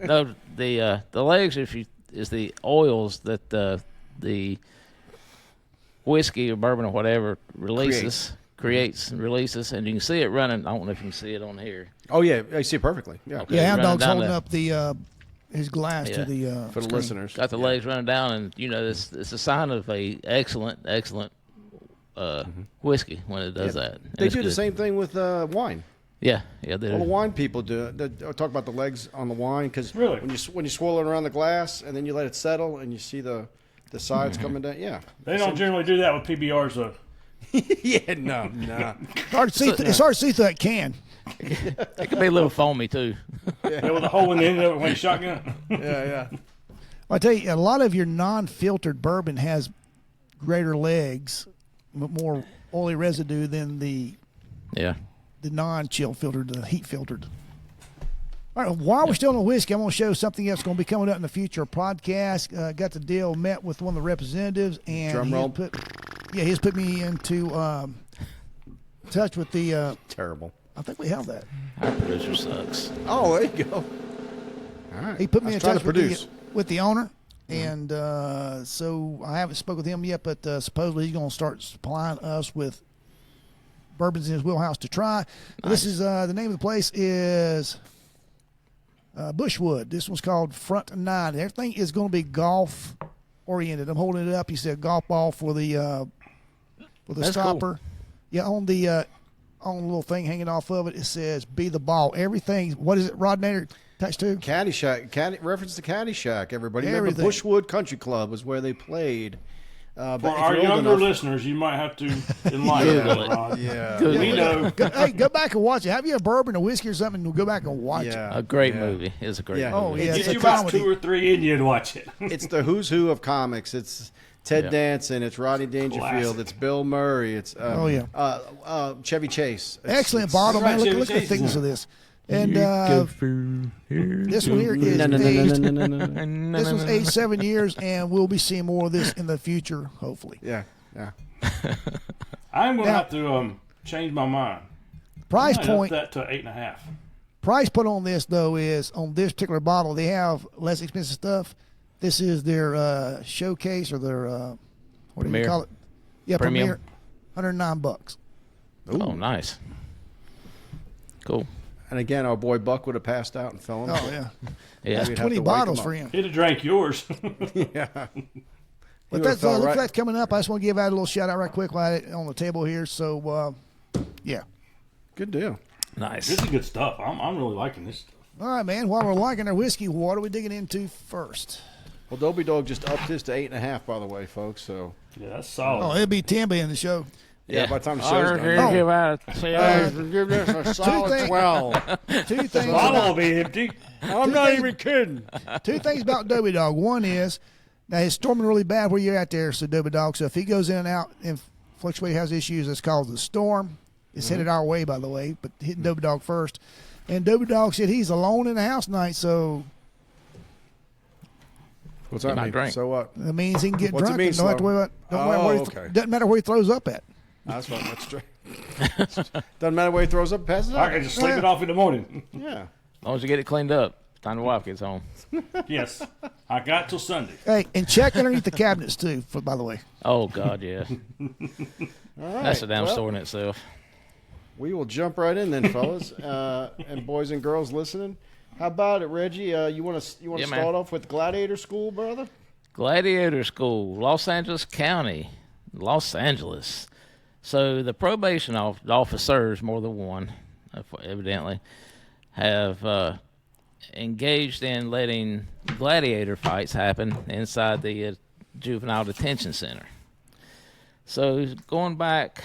E: No, the legs is the oils that the whiskey or bourbon or whatever creates and releases, and you can see it running. I don't know if you can see it on here.
D: Oh yeah, I see it perfectly. Yeah,
E: Okay.
B: Yeah, Hound
E: Running
B: Dog's
E: down
B: holding
E: the-
B: up the his glass to the
D: for the
B: screen.
D: listeners.
E: Got the legs running down, and you know it's a sign of a excellent whiskey when it does that. And
D: They
E: it's
D: do the
E: good.
D: same thing with wine.
E: Yeah, they
D: All the
E: do.
D: wine people do. They talk about the legs on the wine because
C: Really?
D: when you swirl it around the glass and then you let it settle and you see the sides coming down. Yeah,
C: They don't generally do that with PBRs, though.
D: yeah, no.
B: It's hard to see through that can.
E: It can be a little foamy too.
C: Yeah, with a hole in the end of it when you shotgun.
D: yeah.
B: I tell you, a lot of your non-filtered bourbon has greater legs, but more oily residue than the non-chill filtered, the heat filtered. All right, while we're still on the whiskey, I'm going to show something else going to be coming up in the future podcast. Got the deal, met with one of the representatives, and
D: Drum roll.
B: he's put me into touch with the.
D: Terrible.
B: I think we have that.
E: Our producer sucks.
D: Oh, there you go. All right.
B: He put me in
D: trying
B: touch
D: to produce.
B: with the owner, and so I haven't spoken with him yet, but supposedly he's going to start supplying us with bourbons in his wheelhouse to try. Nice. This is the name of the place is Bushwood. This one's called Front Nine. Everything is going to be golf oriented. I'm holding it up. He said golf ball for the
E: That's
B: stopper.
E: Cool.
B: Yeah, on the little thing hanging off of it, it says "Be the ball." Everything. What is it, Rod Nader? Touch two.
D: Caddyshack. Reference to Caddyshack. Everybody. Remember
B: Everything.
D: Bushwood Country Club was where they played.
C: For our younger listeners, you might have to enlighten them, Rod.
D: Yeah.
E: Good.
C: We know.
B: Go back and watch it. Have you a bourbon, a whiskey, or something? And go back and watch it.
E: A great movie. It's a great
D: Yeah.
E: movie.
B: Oh yeah,
C: Get
B: it's
C: you
B: a
C: about
B: comedy.
C: 2 or 3 in you and watch it.
D: It's the who's who of comics. It's Ted
E: Yeah.
D: Danson. It's Rodney Dangerfield.
C: Classic.
D: It's Bill Murray. It's Chevy Chase.
B: Excellent bottle, man.
C: Right,
B: Look at the
C: Chevy
B: thickness
C: Chase.
B: of this. And this one here is aged. This one's aged 7 years, and we'll be seeing more of this in the future, hopefully.
D: Yeah.
C: I'm going to
B: Now-
C: have to change my mind.
B: Price
C: I might
B: point.
C: up that to 8.5.
B: Price put on this though is on this particular bottle. They have less expensive stuff. This is their showcase or their what do you
E: Premier.
B: call it? Yeah,
E: Premium.
B: Premier. $109.
E: Oh, nice. Cool.
D: And again, our boy Buck would have passed out and fell in.
B: Oh yeah,
E: Yeah.
D: We'd have
B: 20
D: to wake
B: bottles
D: him
B: for
D: up.
B: him.
C: He'd have drank yours.
D: Yeah.
B: But
D: would've
B: that's
D: felt
B: looks
D: right.
B: like coming up. I just want to give out a little shout out right quick while it's on the table here. So yeah.
D: Good deal.
E: Nice.
C: This is good stuff. I'm really liking this stuff.
B: All right, man. While we're liking our whiskey, what are we digging into first?
D: Well, Dobie Dog just upped his to 8.5, by the way, folks. So
C: Yeah, that's
B: Oh,
C: solid.
B: it'll be 10 in the show.
D: yeah, by the time the
E: I
D: show's
E: heard
D: done.
E: you give out
D: Give this a solid
B: things-
D: 12.
B: Two things.
C: Bottle will
B: About,
C: be empty.
D: I'm not even kidding.
B: two things about Dobie Dog. One is now he's storming really bad where you're at there, so Dobie Dog. So if he goes in and out and fluctuate has issues, it's called the storm. It's headed our way, by the way, but hitting Dobie Dog first. And Dobie Dog said he's alone in the house tonight, so
D: What's that
E: He might
D: mean?
E: drink.
D: So what?
B: It means he can get
D: What's it
B: drunk.
D: mean,
B: And don't have to
D: Sloan?
B: worry about, doesn't matter where he throws up at.
D: That's fine. That's true. Doesn't matter where he throws up, passes
C: I
D: out.
C: can just sleep it off in the morning.
D: Yeah.
E: As long as you get it cleaned up, time the wife gets home.
C: Yes. I got till Sunday.
B: Hey, and check underneath the cabinets too. By the way,
E: Oh God, yeah.
D: All right.
E: That's a damn
D: well,
E: story in itself.
D: We will jump right in then, fellas, and boys and girls listening. How about it, Reggie? You want to
E: Yeah, man.
D: start off with Gladiator School, brother?
E: Gladiator School, Los Angeles County, Los Angeles. So the probation officers, more than one, evidently, have engaged in letting gladiator fights happen inside the juvenile detention center. So going back,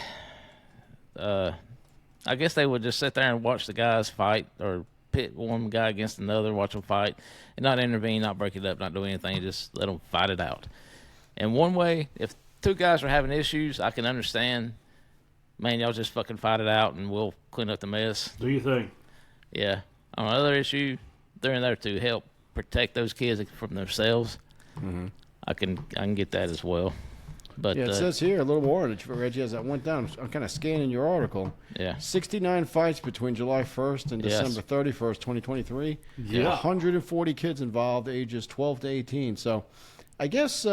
E: I guess they would just sit there and watch the guys fight, or pit one guy against another, watch them fight, and not intervene, not break it up, not do anything, just let them fight it out. And one way, if two guys are having issues, I can understand, man, y'all just fucking fight it out and we'll clean up the mess.
C: Do you think?
E: Yeah. On another issue, they're in there to help protect those kids from themselves.
D: Mm-hmm.
E: I can get that as well. But
D: Yeah, it says here a little more that Reggie as I went down. I'm kind of scanning your article.
E: yeah,
D: 69 fights between July 1st and
E: Yes.
D: December 31st, 2023.
C: Yeah.
D: 140 kids involved, ages 12 to 18. So, I guess, you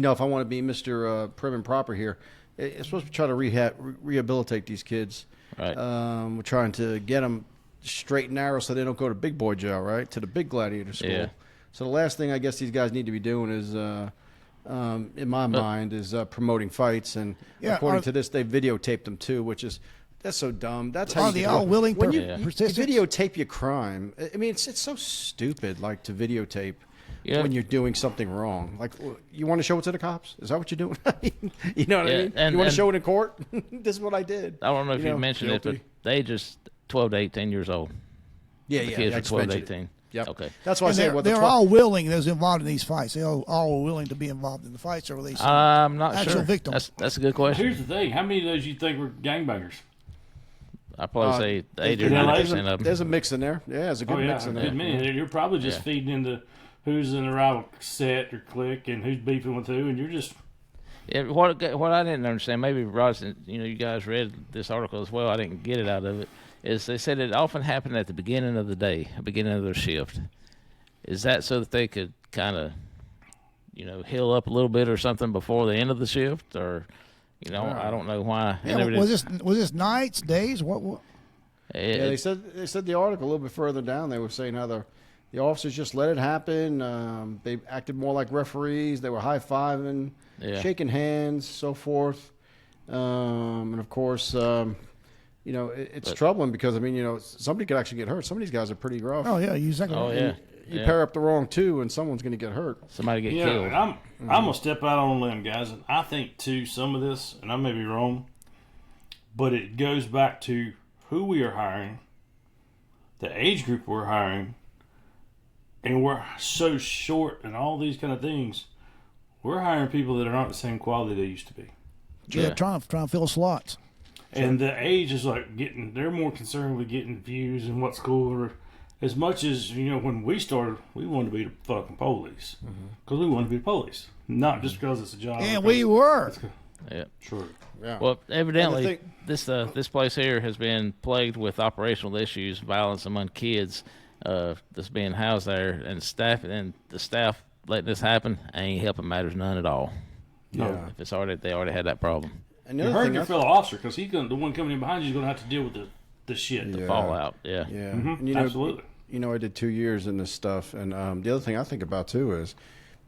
D: know, if I want to be Mr. Prim and proper here, it's supposed to try to rehabilitate these kids.
E: right.
D: We're trying to get them straight and narrow so they don't go to big boy jail, right? To the big gladiator school.
E: Yeah.
D: So the last thing I guess these guys need to be doing is, in my mind, is promoting fights. And
B: Yeah,
D: according to this, they videotaped them too, which is that's so dumb. That's how
B: Are
D: you
B: they
D: get
B: all
D: caught.
B: willing
D: when
B: per-
D: you,
E: Yeah.
D: you
B: persistence?
D: videotape your crime. I mean, it's so stupid. Like to videotape.
E: Yeah.
D: When you're doing something wrong, like you want to show it to the cops? Is that what you're doing? You know what I
E: Yeah,
D: mean?
E: and-
D: You want to
E: and-
D: show it in court? This is what I did.
E: I don't know if you
D: know,
E: mentioned it,
D: guilty.
E: but they just 12 to 18 years old.
D: Yeah,
E: The
D: yeah.
E: kids
D: I
E: are
D: just
E: 12 to
D: mentioned it.
E: 18.
D: Yep.
E: Okay.
D: That's why I
B: And
D: say what the
B: they're all willing. Those involved in these fights. They all willing to be involved in the fights, or release
E: I'm not
B: actual
E: sure.
B: victims.
E: That's a good question.
C: Here's the thing. How many of those you think were gangbangers?
E: I'd probably say 80 or
C: Yeah,
E: 90%
C: there's
E: of them.
D: There's a mix in there. Yeah, there's a good
C: Oh, yeah.
D: mix in
C: A
D: there.
C: good many. You're probably just
E: Yeah.
C: feeding into who's in the rival set or clique and who's beefing with who, and you're just
E: Yeah, what I didn't understand, maybe Ross, you guys read this article as well. I didn't get it out of it. Is they said it often happened at the beginning of the day, beginning of their shift. Is that so that they could kind of, heal up a little bit or something before the end of the shift, or, I don't know why.
B: Yeah, was this nights, days? What?
D: Yeah, they said the article a little bit further down. They were saying how the officers just let it happen. They acted more like referees. They were high fiving,
E: Yeah.
D: shaking hands, so forth. And of course, it's troubling because somebody could actually get hurt. Some of these guys are pretty rough.
B: Oh yeah, you exactly.
E: Oh
B: right.
E: yeah,
D: You
E: yeah.
D: pair up the wrong two, and someone's going to get hurt.
E: Somebody get
C: yeah.
E: killed.
C: And I'm gonna step out on a limb, guys, and I think too some of this, and I may be wrong, but it goes back to who we are hiring, the age group we're hiring, and we're so short and all these kind of things. We're hiring people that are not the same quality they used to be.
B: Yeah, trying to fill slots.
C: And the age is like they're more concerned with getting views and what's cool. As much as, when we started, we wanted to be the fucking police. Because we wanted to be the police. Not just because it's a job.
B: And
C: because
B: we were.
C: it's good.
E: Yeah.
C: Sure.
D: Yeah.
E: Well, evidently,
D: And
E: this place here has been plagued with operational issues, violence among kids that's being housed there, and the staff letting this happen ain't helping matters none at all.
D: Yeah.
E: If they already had that problem.
D: And
C: You
D: the other
C: hurt
D: thing,
C: your fellow officer because the one coming in behind you is going to have to deal with the shit.
D: Yeah.
E: Fallout, yeah.
D: yeah,
C: Mhm,
D: and
C: absolutely.
D: I did 2 years in this stuff, and the other thing I think about too is,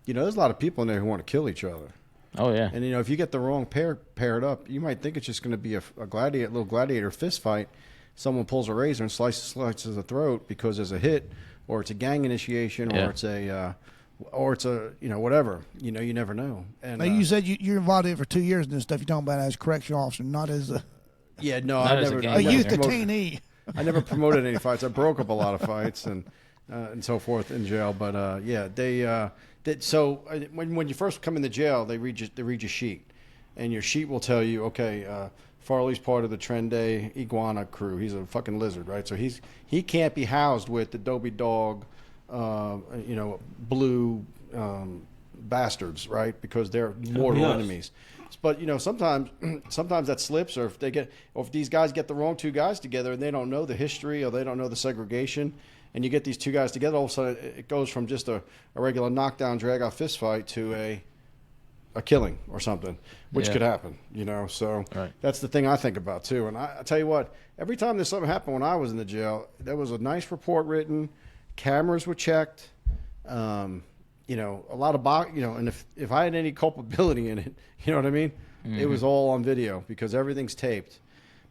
D: there's a lot of people in there who want to kill each other.
E: Oh yeah.
D: And if you get the wrong pair paired up, you might think it's just going to be a little gladiator fist fight. Someone pulls a razor and slices the throat because there's a hit, or it's a gang initiation,
E: Yeah.
D: or it's a whatever. You never know. And
B: Now, you said you're involved in it for 2 years and this stuff. You're talking about as a correctional officer, not as a
E: Not as a gang
B: a
E: Yeah,
B: youth
E: yeah.
B: detainee.
D: I never promoted any fights. I broke up a lot of fights and so forth in jail. But when you first come into jail, they read your sheet, and your sheet will tell you, okay, Farley's part of the Trende de Iguana crew. He's a fucking lizard, right? So he can't be housed with the Dobie Dog, blue bastards, right? Because they're mortal enemies. But sometimes that slips, or if these guys get the wrong two guys together and they don't know the history or they don't know the segregation, and you get these two guys together, all of a sudden it goes from just a regular knockdown, drag out fist fight to a killing or something, which could happen. So that's the thing I think about too. And I tell you what, every time there's something happened when I was in the jail, there was a nice report written, cameras were checked. A lot of and if I had any culpability in it, you know what I mean? Mm-hmm. It was all on video because everything's taped.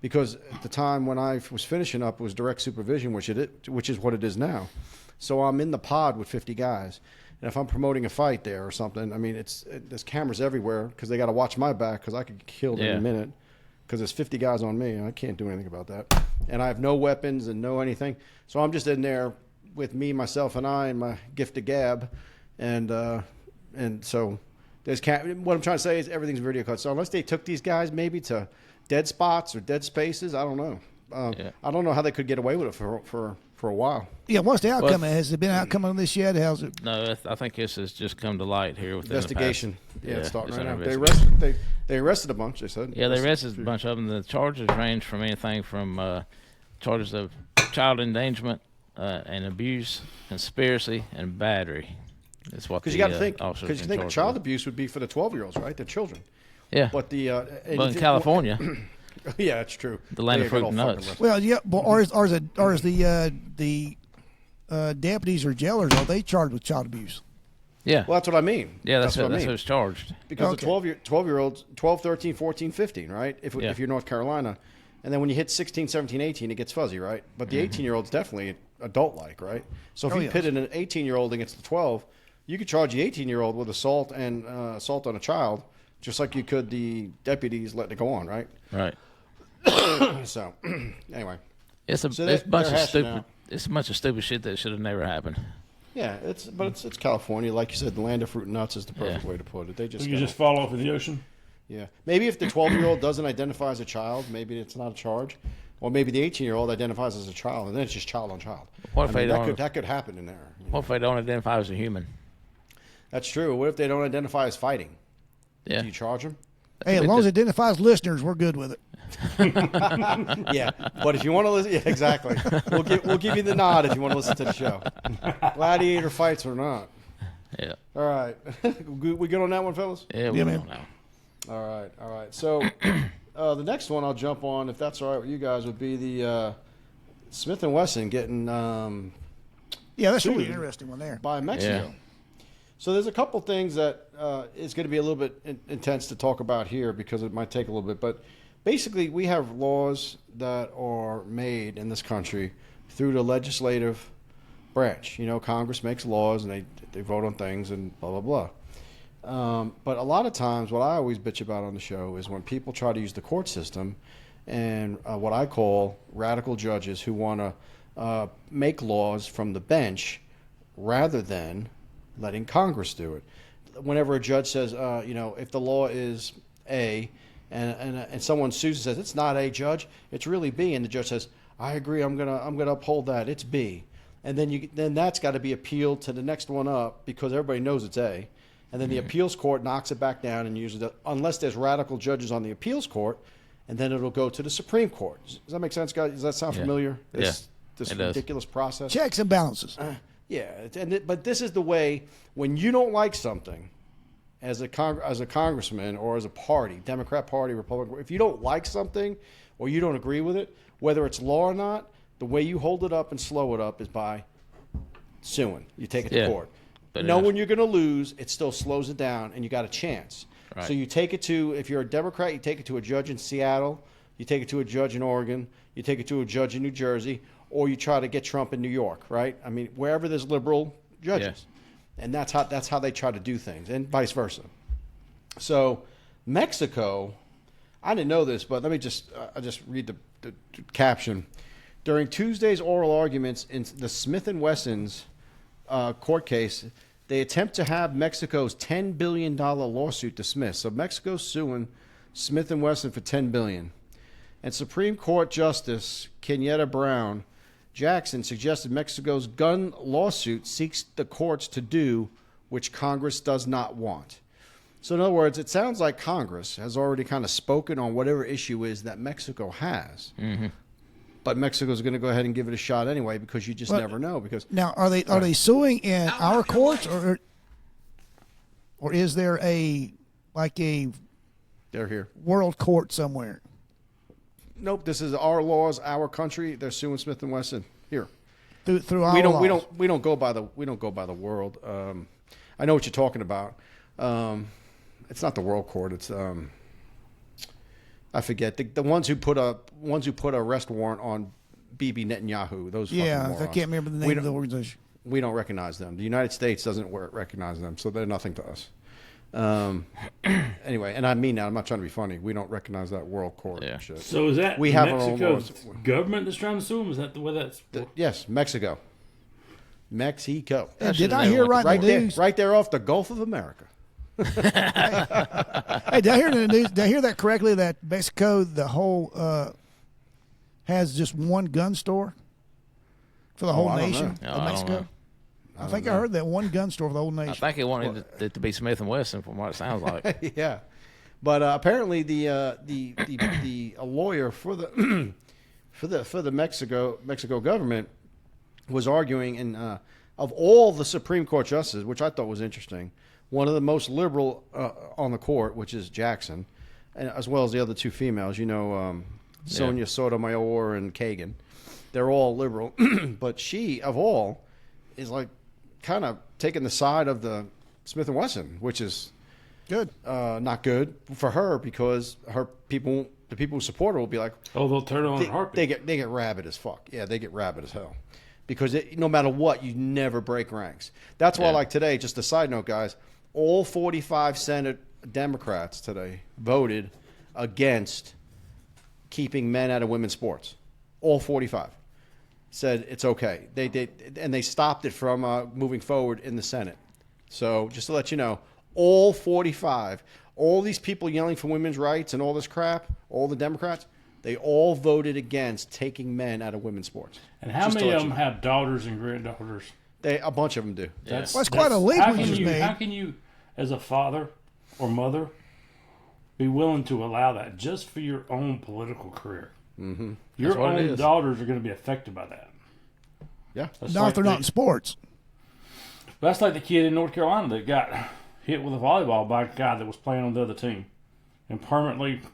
D: Because at the time when I was finishing up, it was direct supervision, which is what it is now. So I'm in the pod with 50 guys. And if I'm promoting a fight there or something, I mean, there's cameras everywhere because they got to watch my back because I could get killed in a minute because there's 50 guys on me and I can't do anything about that. And I have no weapons and no anything. So I'm just in there with me, myself, and I, and my gift of gab. And so there's what I'm trying to say is everything's video cut. So unless they took these guys maybe to dead spots or dead spaces, I don't know. I don't know how they could get away with it for a while.
B: Yeah, what's the outcome? Has it been outcome on this yet? How's it?
E: No, I think this has just come to light here with
D: investigation. It's starting right now. They arrested a bunch. They said.
E: Yeah, they arrested a bunch of them. The charges range from anything from charges of child endangerment and abuse, conspiracy, and battery. That's what. Because
D: you got to think. Because you think child abuse would be for the 12-year-olds, right? They're children.
E: Yeah.
D: But
E: in California.
D: Yeah, it's true.
E: The land of fruit and nuts.
B: Well, yeah, but or is the deputies or jailers, are they charged with child abuse?
E: Yeah.
D: Well, that's what I mean.
E: Yeah, that's
D: what I mean.
E: Who's charged.
D: Because the 12-year-olds, 12, 13, 14, 15, right? If you're North Carolina. And then when you hit 16, 17, 18, it gets fuzzy, right? But the 18-year-old's definitely adult-like, right? So if you pitted an 18-year-old against the 12, you could charge the 18-year-old with assault and assault on a child, just like you could the deputies letting it go on, right?
E: Right.
D: So, anyway.
E: It's a bunch of stupid. It's a bunch of stupid shit that should have never happened.
D: Yeah, it's California, like you said. The land of fruit and nuts is the perfect way to put it. They just
C: you just fall off in the ocean.
D: Yeah, maybe if the 12-year-old doesn't identify as a child, maybe it's not a charge, or maybe the 18-year-old identifies as a child, and then it's just child on child.
E: What if
D: that could happen in there?
E: What if they don't identify as a human?
D: That's true. What if they don't identify as fighting?
E: Yeah,
D: do you charge them?
B: Hey, as long as it identifies listeners, we're good with it.
D: Yeah, but if you want to listen, yeah, exactly. We'll give you the nod if you want to listen to the show. Gladiator fights or not.
E: Yeah.
D: All right. We good on that one, fellas?
E: Yeah, we
B: man.
E: don't know.
D: All right. So the next one I'll jump on, if that's all right with you guys, would be the Smith and Wesson getting
B: that's really an interesting one there.
D: by Mexico.
E: Yeah.
D: So there's a couple things that is going to be a little bit intense to talk about here because it might take a little bit. But basically, we have laws that are made in this country through the legislative branch. Congress makes laws and they vote on things and blah, blah, blah. But a lot of times, what I always bitch about on the show is when people try to use the court system and what I call radical judges who want to make laws from the bench rather than letting Congress do it. Whenever a judge says, if the law is A, and someone sues and says it's not A, judge, it's really B, and the judge says, I agree, I'm gonna uphold that, it's B, and then that's got to be appealed to the next one up because everybody knows it's A, and then the appeals court knocks it back down and uses it unless there's radical judges on the appeals court, and then it'll go to the Supreme Court. Does that make sense, guys? Does that sound familiar? This ridiculous process.
B: Checks and balances.
D: Yeah, but this is the way when you don't like something as a congressman or as a party, Democrat Party, Republican, if you don't like something or you don't agree with it, whether it's law or not, the way you hold it up and slow it up is by suing. You take it to court. But knowing you're going to lose, it still slows it down and you got a chance. Right. So you take it to, if you're a Democrat, you take it to a judge in Seattle, you take it to a judge in Oregon, you take it to a judge in New Jersey, or you try to get Trump in New York, right? I mean, wherever there's liberal judges. Yeah. And that's how they try to do things, and vice versa. So Mexico, I didn't know this, but let me just read the caption. During Tuesday's oral arguments in the Smith and Wesson's court case, they attempt to have Mexico's $10 billion lawsuit dismissed. So Mexico's suing Smith and Wesson for $10 billion. And Supreme Court Justice Kenyatta Brown Jackson suggested Mexico's gun lawsuit seeks the courts to do which Congress does not want. So in other words, it sounds like Congress has already kind of spoken on whatever issue is that Mexico has. Mm-hmm. But Mexico's going to go ahead and give it a shot anyway because you just never know. Because
B: now, are they suing in our courts or is there a
D: they're here
B: world court somewhere?
D: Nope, this is our laws, our country. They're suing Smith and Wesson here.
B: Through our laws.
D: We don't go by the world. I know what you're talking about. It's not the world court. It's I forget the ones who put a arrest warrant on Bibi Netanyahu. Those
B: I can't remember the name of the organization.
D: We don't recognize them. The United States doesn't recognize them, so they're nothing to us. Anyway, and I mean that. I'm not trying to be funny. We don't recognize that world court shit.
C: So is that
D: we have
C: Mexico's government that's trying to sue them? Is that the way that's...
D: Yes, Mexico.
B: And did I hear right in the news?
D: Right there off the Gulf of America.
B: Hey, did I hear in the news? Did I hear that correctly? That Mexico, the whole, has just one gun store for the whole nation of Mexico. I think I heard that one gun store for the whole nation.
E: I think he wanted it to be Smith and Wesson, from what it sounds like.
D: Yeah, but apparently the lawyer for the for the Mexico government was arguing, and of all the Supreme Court justices, which I thought was interesting, one of the most liberal on the court, which is Jackson, and as well as the other two females, Sonia Sotomayor and Kagan, they're all liberal, but she of all is like kind of taking the side of the Smith and Wesson, which is
B: good.
D: Not good for her because the people who support her will be like,
C: oh, they'll turn on a heartbeat.
D: They get rabid as fuck. Yeah, they get rabid as hell because no matter what, you never break ranks. That's why, like today, just a side note, guys, all 45 Senate Democrats today voted against keeping men out of women's sports. All 45. Said it's okay. They stopped it from moving forward in the Senate. So just to let you know, all 45, all these people yelling for women's rights and all this crap, all the Democrats, they all voted against taking men out of women's sports.
C: And how many of them have daughters and granddaughters?
D: A bunch of them do.
C: That's
B: quite a leap we just made.
C: How can you, as a father or mother, be willing to allow that just for your own political career? Mm-hmm. Your own daughters are going to be affected by that.
D: Yeah.
B: Not if they're not in sports.
C: That's like the kid in North Carolina that got hit with a volleyball by a guy that was playing on the other team and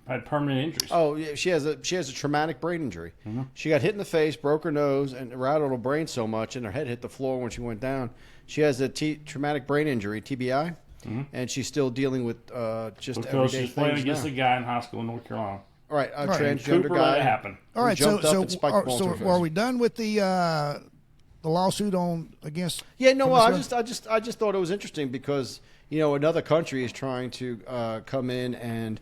C: had permanent injuries.
D: Oh, yeah, she has a traumatic brain injury. Mm-hmm. She got hit in the face, broke her nose, and rattled her brain so much, and her head hit the floor when she went down. She has a traumatic brain injury, TBI, and she's still dealing with just
C: because
D: everyday
C: she's playing
D: things
C: against
D: now.
C: a guy in high school in North Carolina.
D: All right, a transgender
C: Cooper
D: guy.
C: let it happen.
B: All right, so
D: are
B: we done with the lawsuit against?
D: Yeah, no. Well, I just thought it was interesting because another country is trying to come in and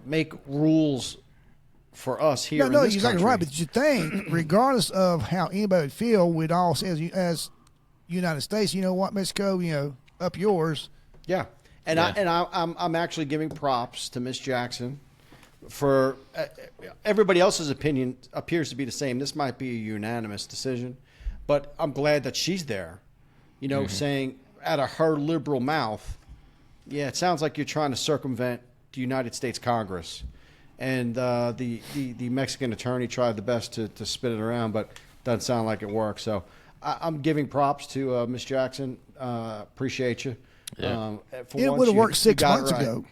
D: make rules for us here.
B: No,
D: in this
B: you're exactly
D: country.
B: right. But you think, regardless of how anybody would feel, we'd all say as United States, you know what, Mexico, up yours.
D: Yeah, and I'm actually giving props to Miss Jackson for everybody else's opinion appears to be the same. This might be a unanimous decision, but I'm glad that she's there, saying out of her liberal mouth, yeah, it sounds like you're trying to circumvent the United States Congress. And the Mexican attorney tried the best to spin it around, but doesn't sound like it worked. So I'm giving props to Miss Jackson. Appreciate you.
E: Yeah.
B: It would have worked 6 months
D: right.
B: ago.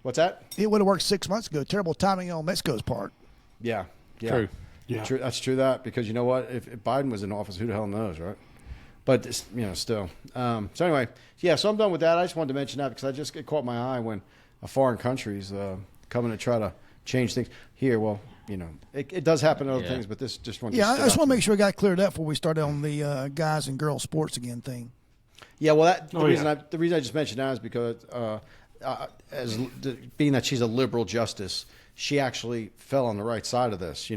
D: What's that?
B: It would have worked 6 months ago. Terrible timing on Mexico's part.
D: Yeah.
E: True.
C: Yeah.
D: True. That's true. That because you know what? If Biden was in office, who the hell knows, right? But still. So anyway, yeah. So I'm done with that. I just wanted to mention that because it caught my eye when a foreign country's coming to try to change things here. Well, it does happen in other things, but this just wanted.
B: Yeah, I just want to make sure I got cleared up before we started on the guys and girls sports again thing.
D: Yeah. Well, the reason I just mentioned that is because being that she's a liberal justice, she actually fell on the right side of this.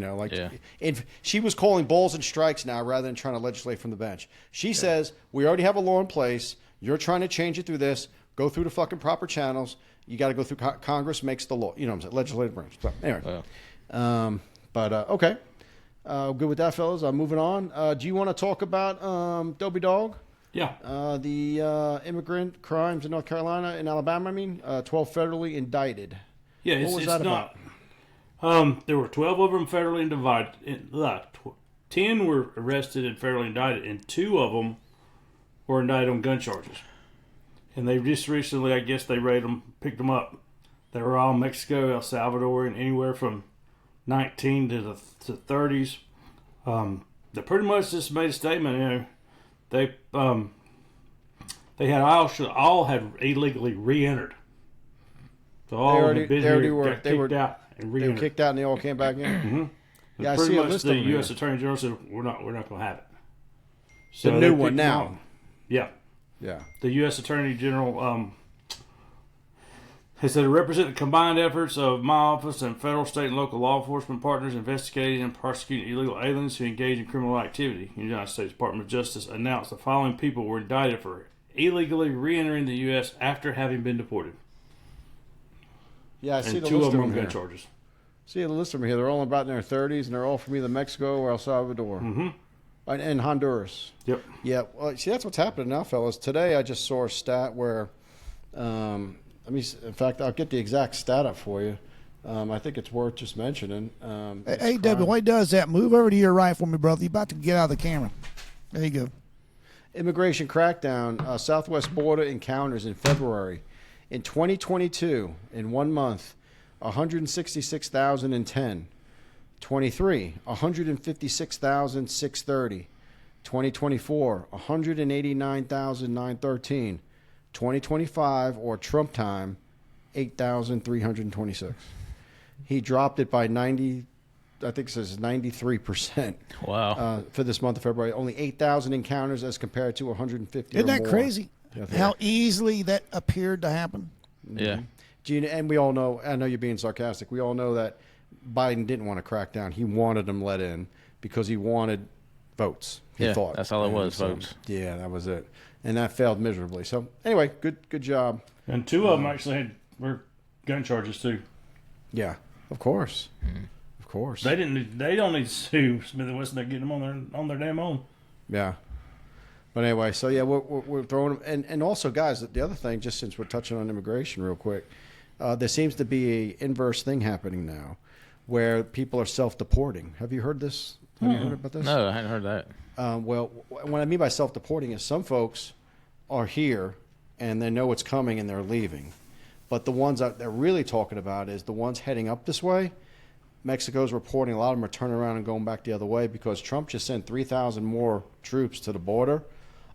D: She was calling balls and strikes now rather than trying to legislate from the bench. She says we already have a law in place. You're trying to change it through this. Go through the fucking proper channels. You got to go through Congress makes the law. Legislative branch. So anyway, okay. Good with that, fellas. Moving on. Do you want to talk about Dobie Dog?
C: Yeah.
D: The immigrant crimes in North Carolina, in Alabama, 12 federally indicted.
C: Yeah,
D: What was that about?
C: There were 12 of them federally indicted. 10 were arrested and federally indicted, and 2 of them were indicted on gun charges. And they just recently, I guess, they picked them up. They were all Mexico, El Salvador, and anywhere from 19 to the 30s. They pretty much just made a statement. They had all had illegally re-entered. So all had been here, got kicked out and re-entered.
D: They were kicked out and they all came back in.
C: Mm-hmm.
D: Yeah,
C: pretty
D: I see
C: much
D: a list
C: the
D: of them
C: U.S.
D: here.
C: Attorney General said we're not going to have it.
D: The
C: So
D: new one now.
C: Yeah.
D: Yeah.
C: The U.S. Attorney General has said it represents the combined efforts of my office and federal, state, and local law enforcement partners investigating and prosecuting illegal aliens who engage in criminal activity. The United States Department of Justice announced the following people were indicted for illegally re-entering the U.S. after having been deported.
D: Yeah, I see
C: And
D: the
C: 2
D: list
C: of them
D: of
C: on
D: them
C: gun
D: here.
C: charges.
D: See the list of them here. They're all about in their 30s, and they're all from either Mexico or El Salvador.
C: Mm-hmm.
D: And Honduras.
C: Yep.
D: Yeah, well, see, that's what's happening now, fellas. Today I just saw a stat where, in fact, I'll get the exact stat up for you. I think it's worth just mentioning.
B: Hey, Debbie, while he does that, move over to your right for me, brother. You're about to get out of the camera. There you go.
D: Immigration crackdown, southwest border encounters in February. In 2022, in 1 month, 166,010. 23, 156,630. 2024, 189,913. 2025, or Trump time, 8,326. He dropped it by 90, I think it says 93%.
E: Wow.
D: For this month of February. Only 8,000 encounters as compared to 150
B: Isn't
D: or
B: that
D: more.
B: crazy?
D: Yeah.
B: How easily that appeared to happen?
E: Yeah.
D: Gina, and we all know, I know you're being sarcastic, we all know that Biden didn't want to crack down. He wanted them let in because he wanted votes. He thought.
E: That's all it was,
D: so,
E: votes.
D: Yeah, that was it. And that failed miserably. So anyway, good job.
C: And 2 of them actually were gun charges too.
D: Yeah, of course. Of course.
C: They don't need to sue Smith and Wesson. They're getting them on their damn own.
D: Yeah. But anyway, so yeah, we're throwing them. And also, guys, the other thing, just since we're touching on immigration real quick, there seems to be an inverse thing happening now where people are self-deporting. Have you heard this? Have you heard about this?
E: No, I hadn't heard that.
D: Well, what I mean by self-deporting is some folks are here and they know it's coming and they're leaving. But the ones that they're really talking about is the ones heading up this way. Mexico's reporting a lot of them are turning around and going back the other way because Trump just sent 3,000 more troops to the border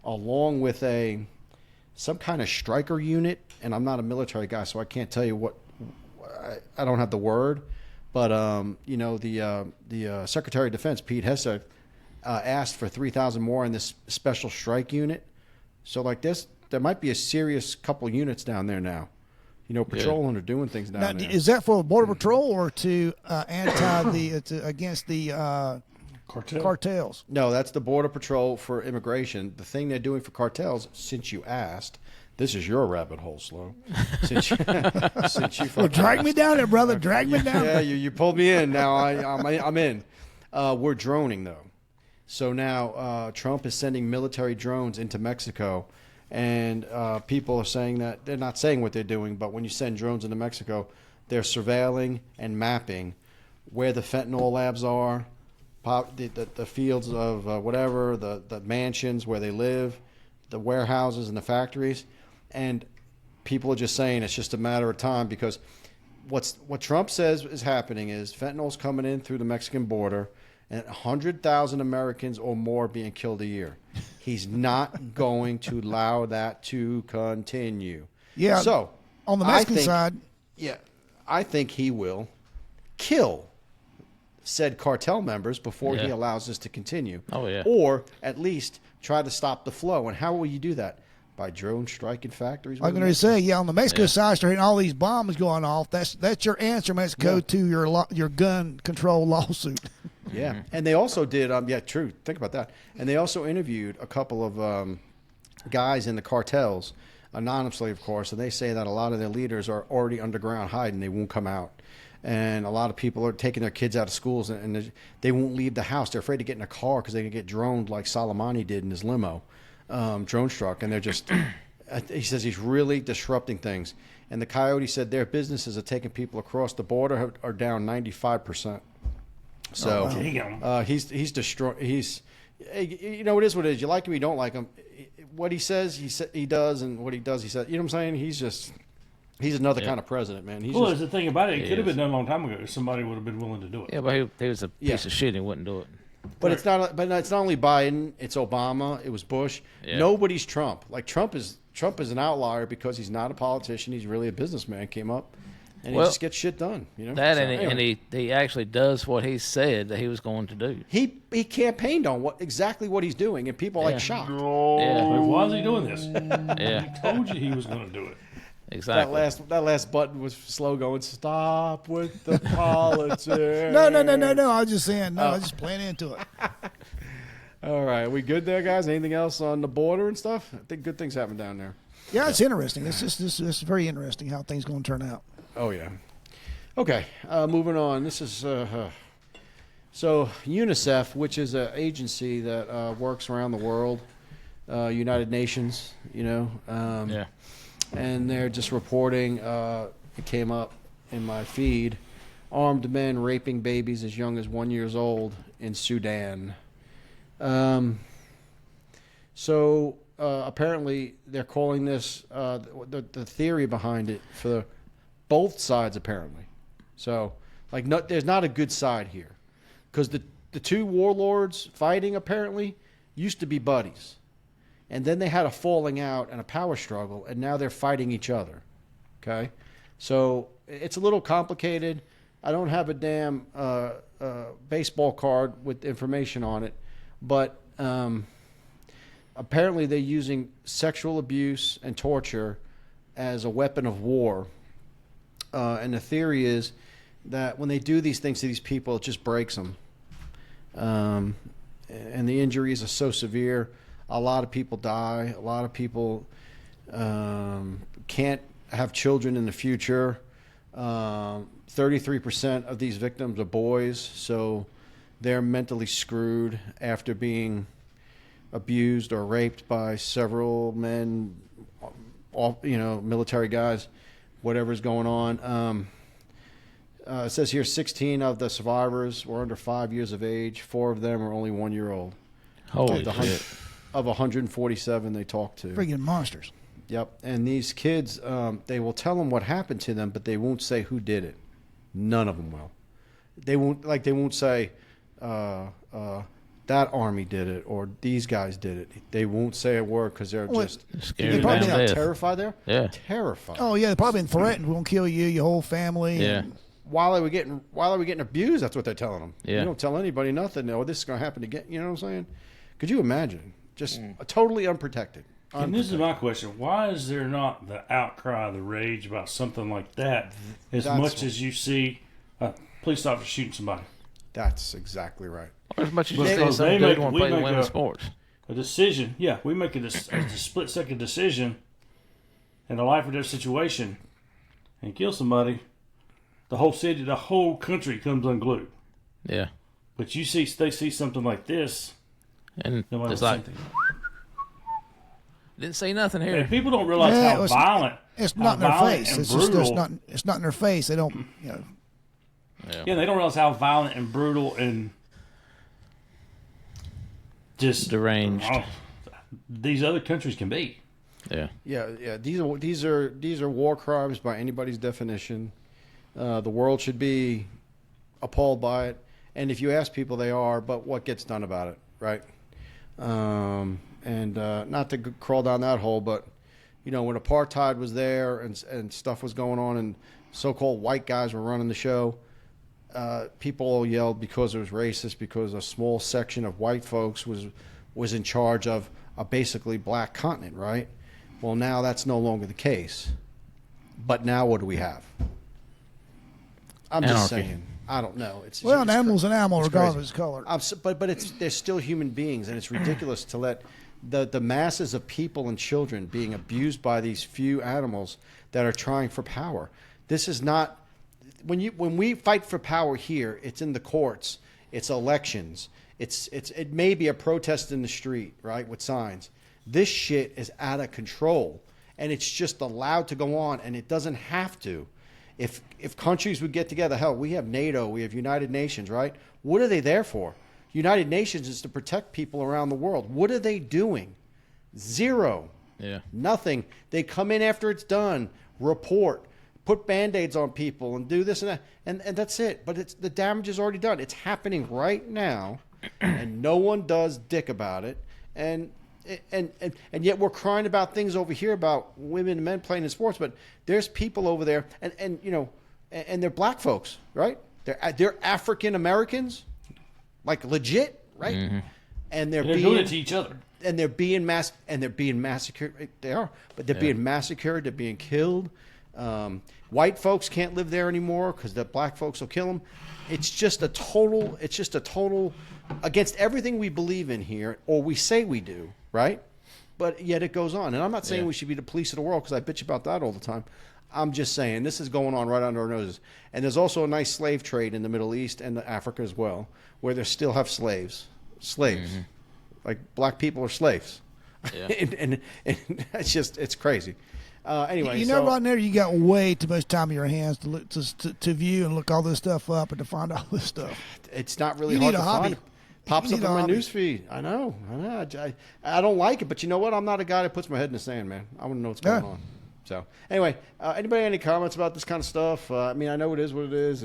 D: along with some kind of striker unit. And I'm not a military guy, so I can't tell you what. I don't have the word. But, the Secretary of Defense, Pete Hegseth, asked for 3,000 more in this special strike unit. So like this, there might be a serious couple units down there now, patrolling or doing things down there.
B: Is that for Border Patrol or to against the cartels?
D: No, that's the Border Patrol for immigration. The thing they're doing for cartels, since you asked, this is your rabbit hole, Slow. Since you
B: Well, drag me down there, brother. Drag me down.
D: Yeah, you pulled me in. Now I'm in. We're droning, though. So now Trump is sending military drones into Mexico, and people are saying that they're not saying what they're doing, but when you send drones into Mexico, they're surveilling and mapping where the fentanyl labs are, the fields of whatever, the mansions where they live, the warehouses and the factories. And people are just saying it's just a matter of time because what Trump says is happening is fentanyl's coming in through the Mexican border and 100,000 Americans or more being killed a year. He's not going to allow that to continue.
B: Yeah.
D: So
B: on the Mexican side,
D: yeah, I think he will kill said cartel members before he allows this to continue.
E: Oh, yeah.
D: Or at least try to stop the flow. And how will you do that? By drone striking factories?
B: I'm going to say, on the Mexico side, starting all these bombs going off. That's your answer, Mexico, to your gun control lawsuit.
D: Yeah, and they also did. True. Think about that. And they also interviewed a couple of guys in the cartels, anonymously, of course. And they say that a lot of their leaders are already underground hiding; they won't come out. And a lot of people are taking their kids out of schools, and they won't leave the house. They're afraid to get in a car because they can get droned like Soleimani did in his limo, drone struck. And they're just, he says he's really disrupting things. And the Coyote said their businesses are taking people across the border are down 95%. So he's destroying. You know, it is what it is. You like him, you don't like him. What he says, he does, and what he does, he says. You know what I'm saying? He's another kind of president, man.
C: There's the thing about it. It could have been done a long time ago if somebody would have been willing to do it.
E: Yeah, but he was a piece of shit. He wouldn't do it.
D: But it's not. But it's not only Biden. It's Obama. It was Bush. Yeah. Nobody's Trump. Like Trump is an outlier because he's not a politician. He's really a businessman. Came up, and he just gets shit done. You know
E: that, and he actually does what he said that he was going to do.
D: He campaigned on exactly what he's doing, and people are like shocked.
C: Like, why is he doing this?
E: Yeah,
C: he told you he was going to do it.
E: Exactly.
D: That last button was slow going. Stop with the politics.
B: No. I was just saying. No, I was just playing into it.
D: All right, we good there, guys? Anything else on the border and stuff? I think good things happen down there.
B: Yeah, it's interesting. It's very interesting how things going to turn out.
D: Oh yeah. Okay, moving on. This is so UNICEF, which is an agency that works around the world, United Nations. You know. And they're just reporting, it came up in my feed, armed men raping babies as young as 1 year old in Sudan. So apparently they're calling this, the theory behind it for both sides apparently. So there's not a good side here. Because the two warlords fighting apparently used to be buddies. And then they had a falling out and a power struggle, and now they're fighting each other. Okay? So it's a little complicated. I don't have a damn baseball card with information on it, but apparently they're using sexual abuse and torture as a weapon of war. And the theory is that when they do these things to these people, it just breaks them. And the injuries are so severe. A lot of people die. A lot of people can't have children in the future. 33% of these victims are boys, so they're mentally screwed after being abused or raped by several men, military guys, whatever's going on. It says here 16 of the survivors were under 5 years of age. 4 of them are only 1 year old.
E: Holy shit.
D: Of 147 they talked to.
B: Freaking monsters.
D: Yep. And these kids, they will tell them what happened to them, but they won't say who did it. None of them will. They won't say that army did it or these guys did it. They won't say a word because they're just
E: scared.
B: Probably
D: how terrified they are.
E: Yeah.
D: Terrified.
B: Oh yeah, they're probably been threatened. We're gonna kill you, your whole family.
E: Yeah.
D: While they were getting abused, that's what they're telling them.
E: Yeah.
D: You don't tell anybody nothing. Oh, this is gonna happen again. You know what I'm saying? Could you imagine? Just totally unprotected.
C: And this is my question. Why is there not the outcry, the rage about something like that as much as you see police officers shooting somebody?
D: That's exactly right.
E: Or as much as you see some dude want to play women's sports.
C: A decision. Yeah, we make a split-second decision in a life or death situation and kill somebody. The whole city, the whole country comes unglued.
E: Yeah.
C: But they see something like this,
E: and it's like, didn't say nothing here.
C: And people don't realize how violent.
B: It's not in their face. It's just it's not in their face. They don't,
C: Yeah, they don't realize how violent and brutal and just
E: deranged
C: these other countries can be.
E: Yeah.
D: Yeah. These are war crimes by anybody's definition. The world should be appalled by it, and if you ask people, they are. But what gets done about it, right? And not to crawl down that hole, but when apartheid was there and stuff was going on, and so-called white guys were running the show, people all yelled because it was racist, because a small section of white folks was in charge of a basically black continent, right? Well, now that's no longer the case. But now what do we have? I'm just saying. I don't know.
B: An animal's an animal regardless of its color.
D: But they're still human beings, and it's ridiculous to let the masses of people and children being abused by these few animals that are trying for power. This is not when we fight for power here, it's in the courts, it's elections, it may be a protest in the street, right, with signs. This shit is out of control, and it's just allowed to go on, and it doesn't have to. If countries would get together, hell, we have NATO, we have United Nations, right? What are they there for? United Nations is to protect people around the world. What are they doing? Zero.
E: Yeah.
D: Nothing. They come in after it's done, report, put Band-Aids on people, and do this and that, and that's it. But the damage is already done. It's happening right now, and no one does dick about it. And yet we're crying about things over here about women and men playing in sports, but there's people over there, and they're black folks, right? They're African Americans, like legit, right? Mm-hmm. And they're
C: doing it to each other.
D: And they're being massacred. They are, but they're being massacred. They're being killed. White folks can't live there anymore because the black folks will kill them. It's just a total against everything we believe in here, or we say we do, right? But yet it goes on. And I'm not saying we should be the police of the world because I bitch about that all the time. I'm just saying this is going on right under our noses. And there's also a nice slave trade in the Middle East and Africa as well, where they still have slaves. Mm-hmm. Like black people are slaves. Yeah. and it's crazy. Anyway,
B: you know, right there, you got way too much time in your hands to look to view and look all this stuff up and to find all this stuff.
D: It's not really hard to find. Pops up in my news feed. I know. I don't like it, but you know what? I'm not a guy that puts my head in the sand, man. I want to know what's going on. So anyway, anybody any comments about this kind of stuff? I mean, I know it is what it is.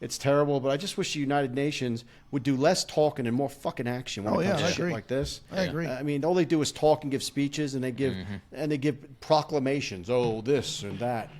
D: It's terrible, but I just wish the United Nations would do less talking and more fucking action when it comes to shit like this.
B: I agree.
D: I mean, all they do is talk and give speeches, and they give proclamations. Oh, this and that.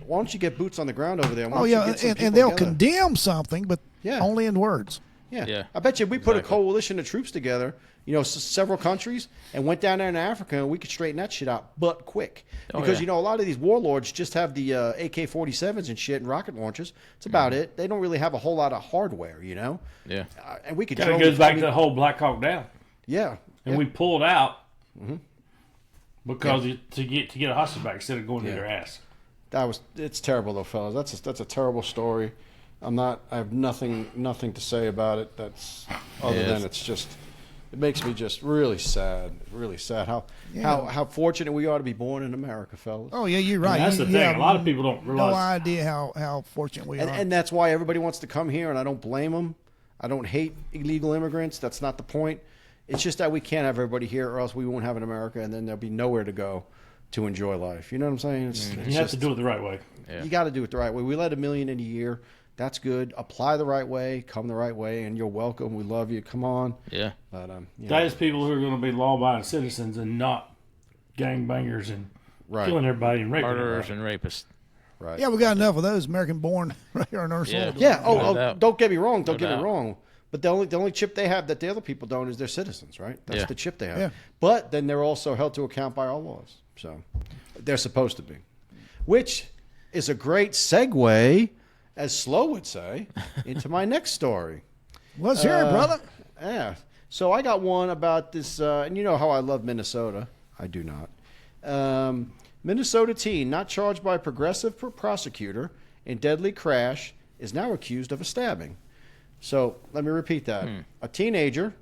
D: Why don't you get boots on the ground over there?
B: And they'll condemn something, but only in words.
D: Yeah. I bet you if we put a coalition of troops together, several countries, and went down there in Africa, and we could straighten that shit out, but quick. Because, a lot of these warlords just have the AK-47s and shit and rocket launchers. It's about it. They don't really have a whole lot of hardware, Yeah. And we could...
C: It goes back to the whole Black Hawk Down.
D: Yeah.
C: And we pulled out because to get a hostage back instead of going to their ass.
D: It's terrible, though, fellas. That's a terrible story. I have nothing to say about it. Than it's just... It makes me just really sad. How fortunate we are to be born in America, fellas.
B: Oh yeah, you're right.
C: And that's the thing. A lot of people don't realize.
B: No idea how fortunate we are.
D: And that's why everybody wants to come here, and I don't blame them. I don't hate illegal immigrants. That's not the point. It's just that we can't have everybody here, or else we won't have an America, and then there'll be nowhere to go to enjoy life. You know what I'm saying?
C: You have to do it the right way.
D: Yeah. You got to do it the right way. We let 1 million in a year. That's good. Apply the right way. Come the right way, and you're welcome. We love you. Come on.
E: Yeah.
D: But
C: that is people who are going to be law-abiding citizens and not gangbangers and killing everybody and raping
E: murderers and rapists.
D: Right.
B: Yeah, we got enough of those American-born right here on our soil.
D: Yeah. Don't get me wrong. Don't get me wrong. But the only chip they have that the other people don't is they're citizens, right? That's the chip they have. Yeah. But then they're also held to account by our laws. So they're supposed to be, which is a great segue, as Slow would say, into my next story.
B: Let's hear it, brother.
D: Yeah. So I got one about this, and you know how I love Minnesota. I do not. Minnesota teen not charged by progressive prosecutor in deadly crash is now accused of a stabbing. So let me repeat that. A teenager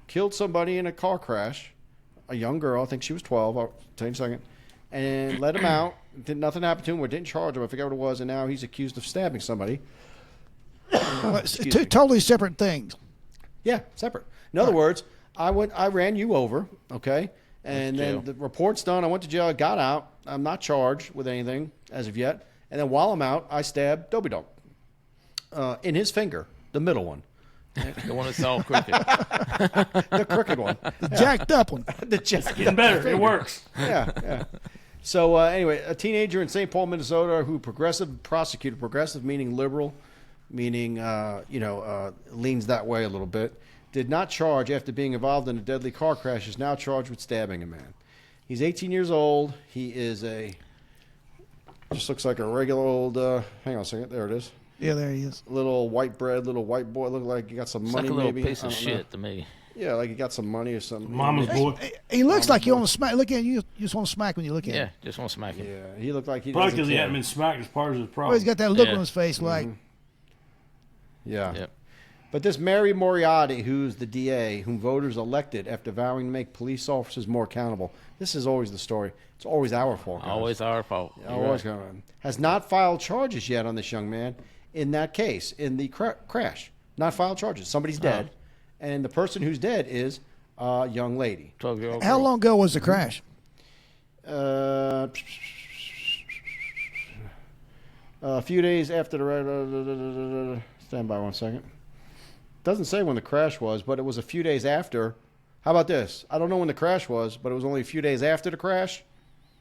D: killed somebody in a car crash, a young girl, I think she was 12, I'll tell you in a second, and let him out. Nothing happened to him or didn't charge him. I forget what it was, and now he's accused of stabbing somebody.
B: Two totally separate things.
D: Yeah, separate. In other words, I ran you over, okay, and then the report's done. I went to jail. I got out. I'm not charged with anything as of yet. And then while I'm out, I stabbed Dobie Dog in his finger, the middle one.
E: The one that's all crooked.
D: The crooked one.
B: The jacked up one.
C: Getting better. It works.
D: Yeah. So anyway, a teenager in St. Paul, Minnesota, who progressive meaning liberal, meaning leans that way a little bit, did not charge after being involved in a deadly car crash. Is now charged with stabbing a man. He's 18 years old. He is just looks like a regular old. Hang on a second. There it is.
B: Yeah, there he is.
D: Little white bread, little white boy. Look like he got some money.
E: Like a little
D: maybe.
E: piece of shit to me.
D: Yeah, like he got some money or something.
C: Mama's boy.
B: He looks like you want to smack. Look at him, you just want to smack when you look at him.
E: Yeah, just want to smack him.
D: Yeah, he looked like he
C: Probably
D: doesn't
C: because he
D: care.
C: hadn't been smacked as part of his problem.
B: Well, he's got that look
E: Yeah.
B: on his face, like
D: Yeah.
E: Yep.
D: But this Mary Moriarty, who's the DA, whom voters elected after vowing to make police officers more accountable. This is always the story. It's always our fault. guys.
E: Always our fault. You're
D: Always
E: right.
D: going. Has not filed charges yet on this young man in that case, in the crash. Not filed charges. Somebody's dead. And the person who's dead is a young lady.
E: 12-year-old
B: how
E: girl.
B: long ago was the crash?
D: A few days after the... Stand by 1 second. Doesn't say when the crash was, but it was a few days after. How about this? I don't know when the crash was, but it was only a few days after the crash.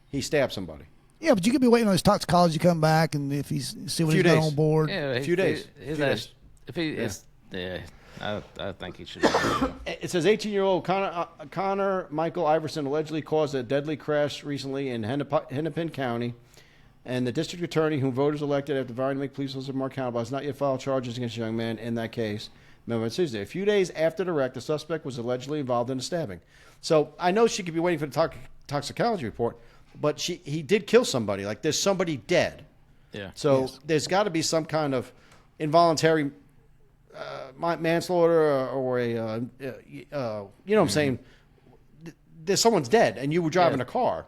D: He stabbed somebody.
B: Yeah, but you could be waiting on his toxicology to come back, and if he's see what
D: Few
B: he's got
D: days.
B: on board.
E: Yeah,
D: Few days.
E: His
D: Few
E: ass,
D: days.
E: if he is, I think he should.
D: It says 18-year-old Connor Michael Iverson allegedly caused a deadly crash recently in Hennepin County, and the district attorney, whom voters elected after vowing to make police officers more accountable, has not yet filed charges against the young man in that case. Remember, it's Tuesday. A few days after the wreck, the suspect was allegedly involved in a stabbing. So I know she could be waiting for the toxicology report, but he did kill somebody. Like, there's somebody dead.
E: Yeah.
D: So there's got to be some kind of involuntary manslaughter or a, you know what I'm saying? There's someone's dead and you were driving a car.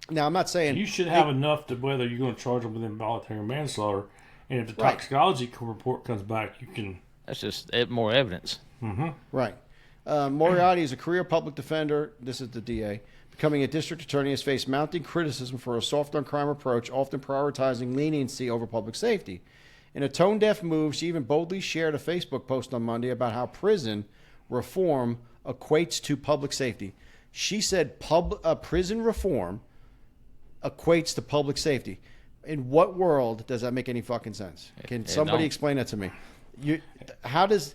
D: Now, I'm not saying...
C: You should have enough to whether you're going to charge them with involuntary manslaughter. And if the
D: Right.
C: toxicology report comes back, you can...
E: That's just more evidence.
D: Right. Moriarty is a career public defender. This is the DA. Becoming a district attorney, has faced mounting criticism for a soft on crime approach, often prioritizing leniency over public safety. In a tone-deaf move, she even boldly shared a Facebook post on Monday about how prison reform equates to public safety. She said prison reform equates to public safety. In what world does that make any fucking sense? Can somebody
E: don't.
D: explain that to me? How does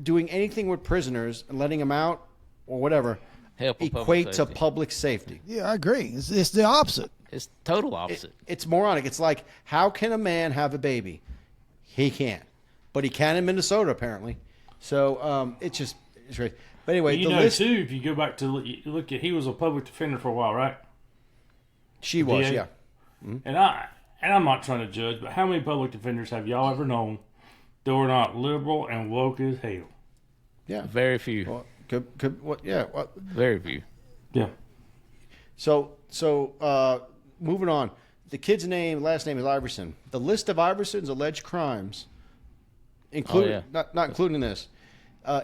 D: doing anything with prisoners and letting them out or whatever
E: Help with public
D: equate to
E: safety.
D: public safety?
B: Yeah, I agree. It's the opposite.
E: It's total opposite.
D: It's moronic. It's like, how can a man have a baby? He can't, but he can in Minnesota apparently. So it's great. But anyway,
C: You
D: the
C: know,
D: list
C: too, if you go back to look at... He was a public defender for a while, right?
D: she was,
C: DA.
D: yeah.
C: And I'm not trying to judge, but how many public defenders have y'all ever known that were not liberal and woke as hell?
D: Yeah.
E: Very few.
D: Well, what?
E: Very few.
C: Yeah.
D: So moving on. The kid's last name is Iverson. The list of Iverson's alleged crimes, including not including this,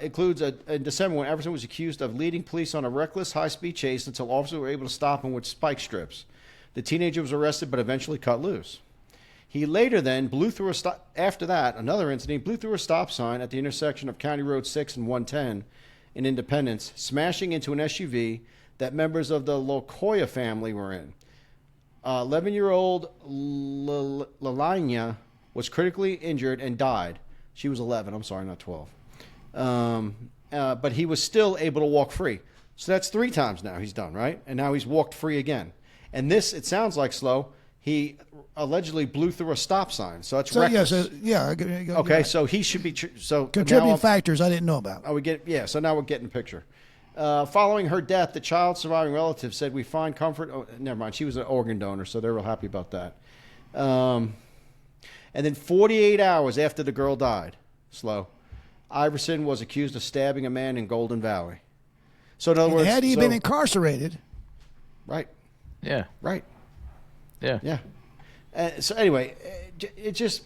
D: includes in December when Iverson was accused of leading police on a reckless high-speed chase until officers were able to stop him with spike strips. The teenager was arrested but eventually cut loose. He later then blew through after that, another incident, blew through a stop sign at the intersection of County Road 6 and 110 in Independence, smashing into an SUV that members of the Locoya family were in. 11-year-old Lalanya was critically injured and died. She was 11. I'm sorry, not 12. But he was still able to walk free. So that's 3 times now he's done, right? And now he's walked free again. And this, it sounds like slow. He allegedly blew through a stop sign. So that's reckless. Okay, so he should be...
B: Contributing factors I didn't know about.
D: So now we're getting the picture. Following her death, the child's surviving relatives said, "We find comfort." Oh, never mind. She was an organ donor, so they're real happy about that. And then 48 hours after the girl died, Iverson was accused of stabbing a man in Golden Valley. So in other words,
B: had he been incarcerated,
D: right?
E: Yeah.
D: Right.
E: Yeah.
D: Yeah. So anyway, it just.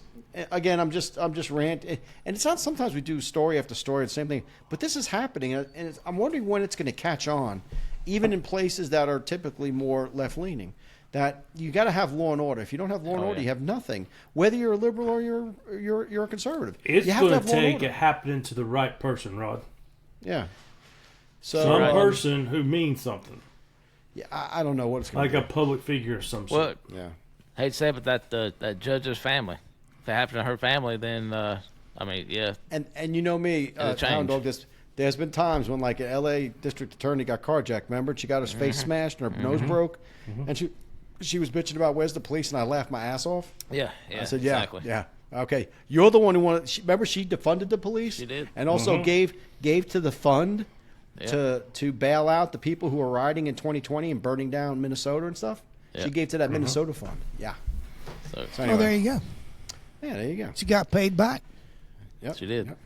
D: Again, I'm just ranting, and it's not. Sometimes we do story after story, the same thing, but this is happening, and I'm wondering when it's going to catch on, even in places that are typically more left leaning. That you got to have law and order. If you don't have law and order, you have nothing. Whether you're a liberal or you're a conservative,
C: It's
D: you have
C: going
D: to
C: to
D: have law and
C: take
D: order.
C: it happening to the right person, Rod.
D: Yeah. So
C: Some person who means something,
D: yeah, I don't know what it's going
C: like
D: to
C: a public figure of some
E: Well,
C: sort.
D: Yeah.
E: hate to say it, but that judge's family. If it happened to her family, then yeah.
D: And you know me, Hound Dog. There's been times when like an L.A. district attorney got carjacked. Remember, she got her face smashed and her nose broke, and she was bitching about where's the police, and I laughed my ass off.
E: Yeah.
D: I said, yeah,
E: exactly.
D: yeah. Okay, you're the one who wanted. Remember, she defunded the police.
E: She did.
D: and also gave to the fund to bail out the people who were rioting in 2020 and burning down Minnesota and stuff.
E: Yeah.
D: She gave to that Minnesota fund. Yeah.
E: So
D: anyway.
B: Oh, there you go.
D: Yeah, there you go.
B: She got paid back.
D: Yep.
E: she did.
D: Yep.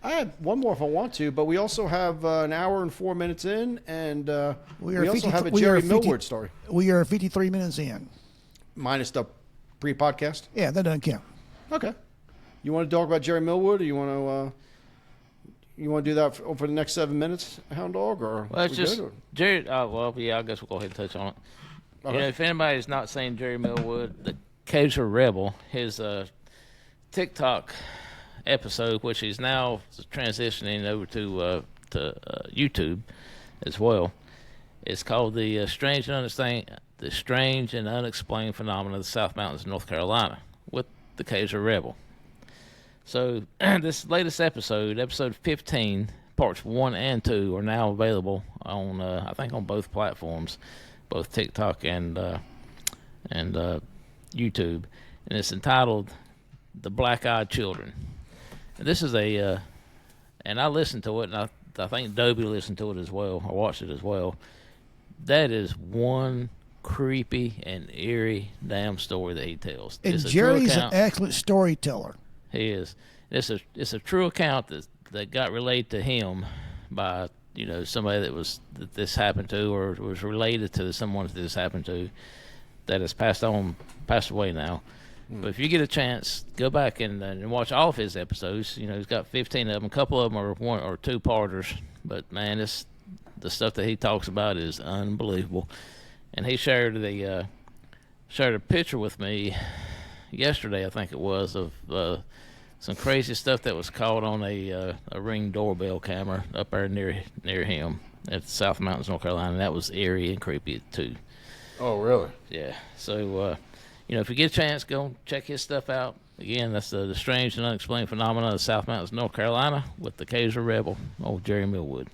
D: I have one more if I want to, but we also have an hour and 4 minutes in, and we also have a Jerry Millward story.
B: We are 53 minutes in.
D: Minus the pre-podcast?
B: Yeah, that doesn't count.
D: Okay. You want to talk about Jerry Millwood, or you want to do that for the next 7 minutes, Hound Dog, or
E: Well, it's
D: we
E: just
D: good, or-
E: Jerry. I guess we'll go ahead and touch on it.
D: Okay.
E: You know, if anybody's not seen Jerry Millwood, the Cajun Rebel, his TikTok episode, which he's now transitioning over to YouTube as well, it's called the strange and unexplained phenomena of the South Mountains of North Carolina with the Cajun Rebel. So this latest episode 15, parts 1 and 2, are now available on I think on both platforms, both TikTok and YouTube, and it's entitled "The Black-Eyed Children." And this is and I listened to it, and I think Dobie listened to it as well. I watched it as well. That is one creepy and eerie damn story that he tells.
B: And
E: It's a true
B: Jerry's an
E: account.
B: excellent storyteller.
E: He is. It's a true account that got relayed to him by somebody that this happened to, or was related to someone that this happened to, that has passed away now. But if you get a chance, go back and watch all of his episodes. He's got 15 of them. A couple of them are 1 or 2 parters. But man, the stuff that he talks about is unbelievable. And he shared a picture with me yesterday, I think it was, of some crazy stuff that was caught on a Ring doorbell camera up there near him at the South Mountains, North Carolina. And that was eerie and creepy too.
D: Oh, really?
E: Yeah. So, if you get a chance, go check his stuff out. Again, that's the strange and unexplained phenomena of the South Mountains, North Carolina, with the Cajun Rebel, old Jerry Millwood.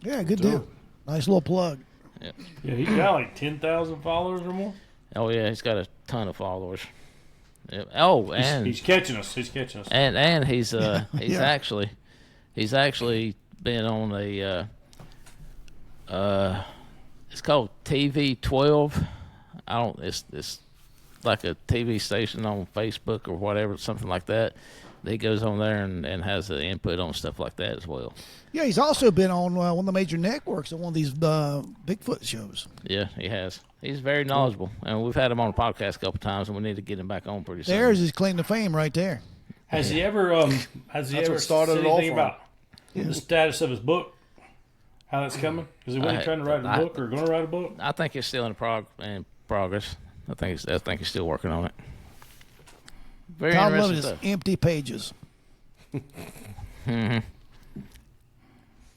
B: Yeah, good deal. Nice little plug.
C: Yeah, he's got like 10,000 followers or more.
E: Oh yeah, he's got a ton of followers. Yep. Oh, and
C: He's catching us. He's catching us.
E: and he's
B: Yeah.
E: he's actually been on it's called TV 12. It's like a TV station on Facebook or whatever, something like that. He goes on there and has the input on stuff like that as well.
B: Yeah, he's also been on one of the major networks on one of these Bigfoot shows.
E: Yeah, he has. He's very knowledgeable, and we've had him on the podcast a couple times, and we need to get him back on pretty soon.
B: There's his claim to fame right there.
C: Has he ever
D: what started
C: said
D: it all
C: anything
D: for him.
C: about the status of his book? How that's coming? Because he wasn't trying to write a book or going to write a book.
E: I think it's still in progress. I think he's still working on it. Very
B: Tom loves
E: interesting
B: his
E: stuff.
B: empty pages.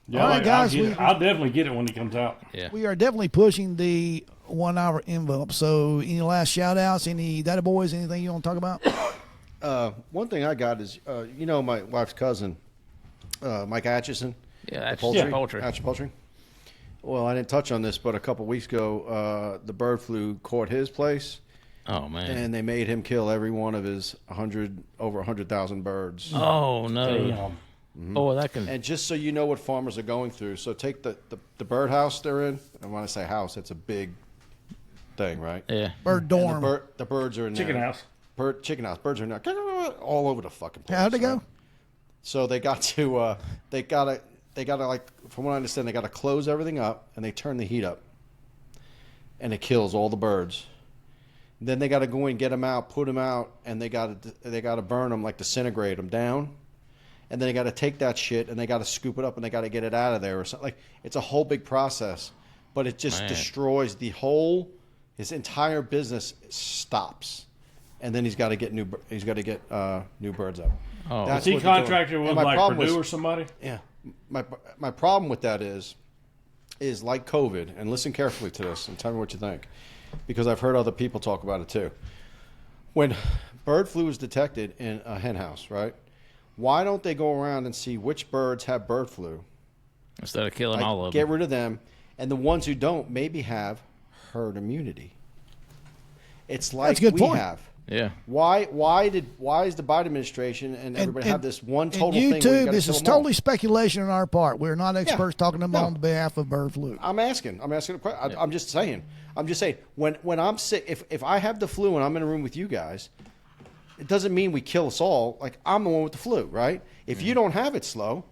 C: Yeah,
B: All right, guys,
C: I'll definitely get it when it comes out.
E: Yeah.
B: We are definitely pushing the 1 hour envelope. So, any last shout outs? Any data boys? Anything you want to talk about?
D: One thing I got is, my wife's cousin, Mike Atchison.
E: Yeah, that's
D: Poultry.
E: poultry.
D: Well, I didn't touch on this, but a couple weeks ago, the bird flu caught his place,
E: Oh man.
D: and they made him kill every one of his over 100,000 birds.
E: Oh no.
C: Damn.
E: Boy, that can.
D: And just so you know what farmers are going through, so take the birdhouse they're in, and when I say house, it's a big thing, right?
E: Yeah.
B: Bird
D: And
B: dorm.
D: the birds are in
C: Chicken
D: there.
C: house.
D: Chicken house. Birds are in there, all over the fucking place.
B: How'd it go?
D: right? So they got to, they gotta like, from what I understand, they gotta close everything up and they turn the heat up, and it kills all the birds. Then they gotta go and get them out, put them out, and they gotta burn them, like disintegrate them down. And then they got to take that shit and they got to scoop it up and they got to get it out of there or something. Like, it's a whole big process, but it just destroys his entire business stops. And then he's got to get new birds up.
E: Oh.
D: That's
C: Is he
D: what they're doing.
C: contracted with
D: And my
C: like
D: problem
C: Purdue
D: was-
C: or somebody?
D: Yeah. My problem with that is like COVID, and listen carefully to this and tell me what you think, because I've heard other people talk about it too. When bird flu is detected in a hen house, right? Why don't they go around and see which birds have bird flu?
E: Instead of killing
D: Like,
E: all of
D: get
E: them.
D: rid of them, and the ones who don't maybe have herd immunity. It's like
B: That's a good
D: we
B: point.
D: have.
E: Yeah.
D: Why is the Biden administration and everybody have this one total thing?
B: YouTube, this is totally speculation on our part. We're not experts talking about on behalf of bird flu.
D: I'm asking a question. I'm just saying. When I'm sick, if I have the flu and I'm in a room with you guys, it doesn't mean we kill us all. Like, I'm the one with the flu, right? If you don't have it, Slow,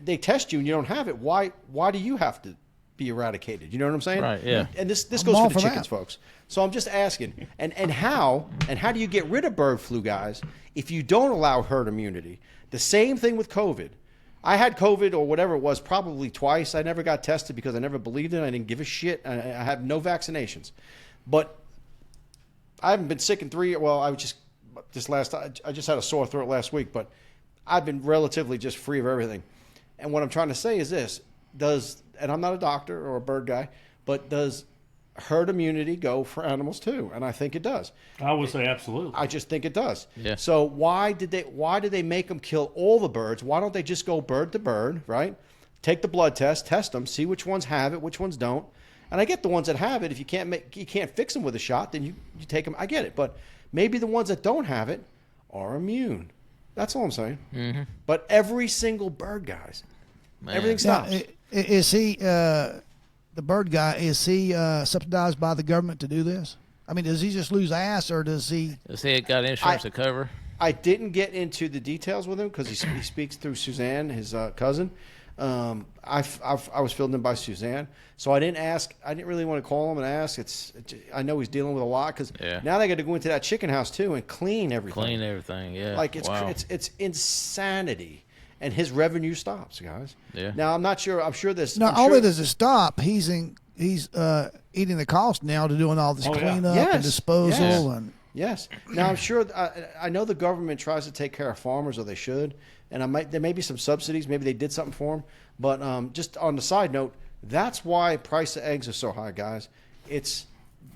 D: they test you and you don't have it. Why do you have to be eradicated? You know what I'm saying?
E: Right. Yeah.
D: And this goes for the chickens, folks. So I'm just asking, and how do you get rid of bird flu, guys, if you don't allow herd immunity? The same thing with COVID. I had COVID or whatever it was probably twice. I never got tested because I never believed in it. I didn't give a shit. I have no vaccinations. But I haven't been sick in 3 years. Well, I just had a sore throat last week, but I've been relatively just free of everything. And what I'm trying to say is this, and I'm not a doctor or a bird guy, but does herd immunity go for animals too? And I think it does.
C: I would say absolutely.
D: I just think it does.
E: Yeah.
D: So why did they make them kill all the birds? Why don't they just go bird to bird, right? Take the blood test them, see which ones have it, which ones don't. And I get the ones that have it. If you can't fix them with a shot, then you take them. I get it. But maybe the ones that don't have it are immune. That's all I'm saying. Mm-hmm. But every single bird, guys, everything stops.
B: Now, is he the bird guy? Is he subsidized by the government to do this? I mean, does he just lose ass, or does he?
E: Does he got insurance to cover?
D: I didn't get into the details with him because he speaks through Suzanne, his cousin. I was filled in by Suzanne, so I didn't ask. I didn't really want to call him and ask. I know he's dealing with a lot because now they got to go into that chicken house too and clean everything.
E: Yeah.
D: Like it's insanity, and his revenue stops, guys.
E: Yeah.
D: Now I'm not sure. I'm sure this.
B: Not only does it stop, he's eating the cost now to doing all this cleanup and disposal and.
D: Yes. Now I'm sure. I know the government tries to take care of farmers, or they should. And there may be some subsidies. Maybe they did something for them. But just on the side note, that's why price of eggs are so high, guys. It's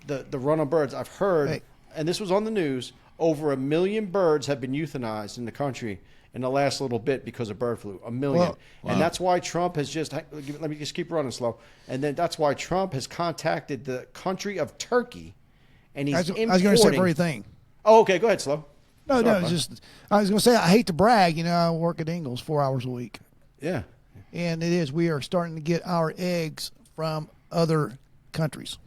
D: the run on birds. I've heard, and this was on the news, over 1 million birds have been euthanized in the country in the last little bit because of bird flu. 1 million. And that's why Trump has let me just keep running slow. And then that's why Trump has contacted the country of Turkey, and he's importing.
B: I was going to say the very thing.
D: Oh, okay. Go ahead, Slow.
B: No, it's just I was going to say I hate to brag. I work at Ingalls 4 hours a week.
D: Yeah.
B: And it is. We are starting to get our eggs from other countries.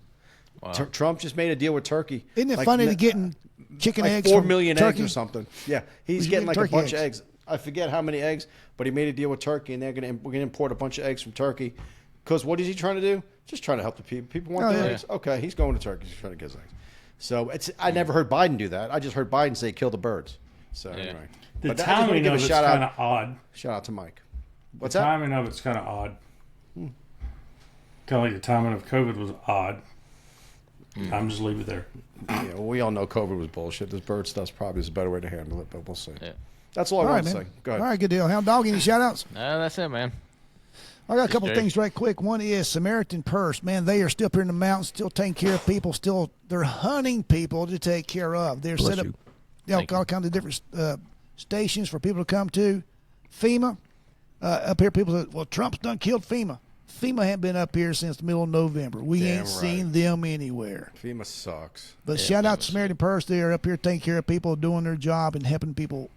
D: Wow. Trump just made a deal with Turkey.
B: Isn't it funny to getting chicken eggs
D: 4
B: from
D: million
B: Turkey?
D: eggs or something. Yeah, he's getting like a bunch of eggs. I forget how many eggs, but he made a deal with Turkey, and we're going to import a bunch of eggs from Turkey. Because what is he trying to do? Just trying to help the people. People want their eggs. Okay, he's going to Turkey. He's trying to get his eggs. So I never heard Biden do that. I just heard Biden say kill the birds. So anyway,
C: the timing of it's kind of odd.
D: Shout out to Mike.
C: What's that? The timing of it's kind of odd. Kind of like the timing of COVID was odd. I'm just leave it there.
D: Yeah, well, we all know COVID was bullshit. This bird stuff's probably a better way to handle it, but we'll see. Yeah. That's all I want to say. Go ahead.
B: All right, good deal. Hound Dog, any shout-outs?
E: No, that's it, man.
B: I got a couple of things right quick. One is Samaritan Purse. Man, they are still up here in the mountains, still taking care of people. They're hunting people to take care of. They're set up all kinds of different stations for people to come to. FEMA. Up here, people say, well, Trump's done killed FEMA. FEMA hadn't been up here since the middle of November. We ain't seen them anywhere.
D: FEMA sucks.
B: But shout out to Samaritan Purse. They are up here taking care of people, doing their job, and helping people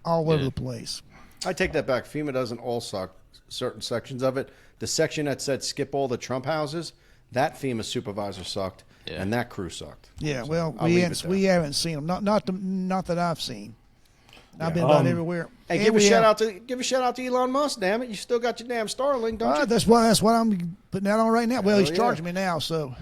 B: all over the place.
D: I take that back. FEMA doesn't all suck. Certain sections of it. The section that said skip all the Trump houses, that FEMA supervisor sucked, and that crew sucked.
B: Yeah, well, we haven't seen them. Not that I've seen. I've been about everywhere.
D: Hey, give a shout out to Elon Musk. Damn it, you still got your damn Starlink, don't you?
B: That's what I'm putting that on right now. Well, he's charging me now, so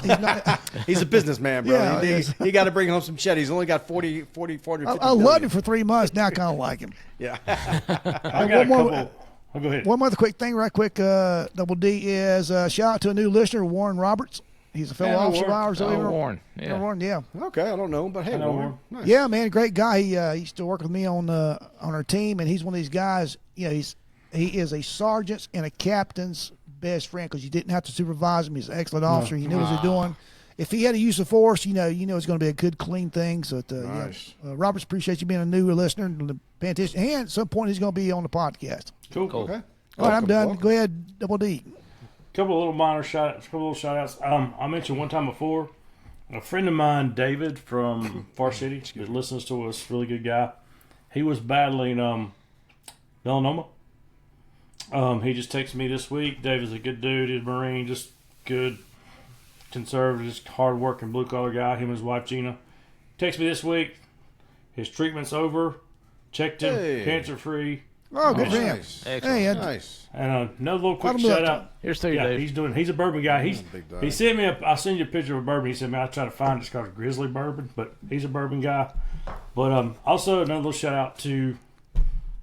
B: he's not.
D: He's a businessman, bro. Yeah, he got to bring home some shit. He's only got 40, 50
B: I loved him for 3 months. Now I kind of like him.
D: Yeah.
C: I got a couple. Go ahead.
B: One more quick thing, right quick. Double D is shout out to a new listener, Warren Roberts. He's a fellow officer of ours.
E: Warren.
B: Yeah. Warren, yeah.
D: Okay, I don't know him, but hey, Warren.
B: Nice. Yeah, man, great guy. He used to work with me on our team, and he's one of these guys. He is a sergeant's and a captain's best friend because you didn't have to supervise him. He's an excellent officer. He knew what he was doing. If he had a use of force, you know it's going to be a good, clean thing. So,
D: nice.
B: Roberts, appreciate you being a new listener and paying attention. And at some point, he's going to be on the podcast.
C: Cool.
D: Okay.
B: All right, I'm done. Go ahead, Double D.
C: Couple of little minor shout outs. I mentioned one time before, A friend of mine, David from Far City, that listens to us, really good guy. He was battling melanoma. He just texted me this week. David's a good dude. He's a Marine, just good, conservative, just hard-working, blue-collar guy. Him and his wife, Gina. Texted me this week. His treatment's over. Checked him.
D: Hey.
C: Cancer-free.
B: Oh, good for him.
D: Nice.
E: Excellent.
B: Hey,
D: Nice.
C: And another little quick
B: Bottom left.
C: shout-out.
E: Here's to you,
C: Yeah,
E: Dave.
C: he's a bourbon guy.
D: Big Dave.
C: He sent me I'll send you a picture of a bourbon. He said, man, I try to find it. It's called a Grizzly bourbon, but he's a bourbon guy. But also another little shout out to,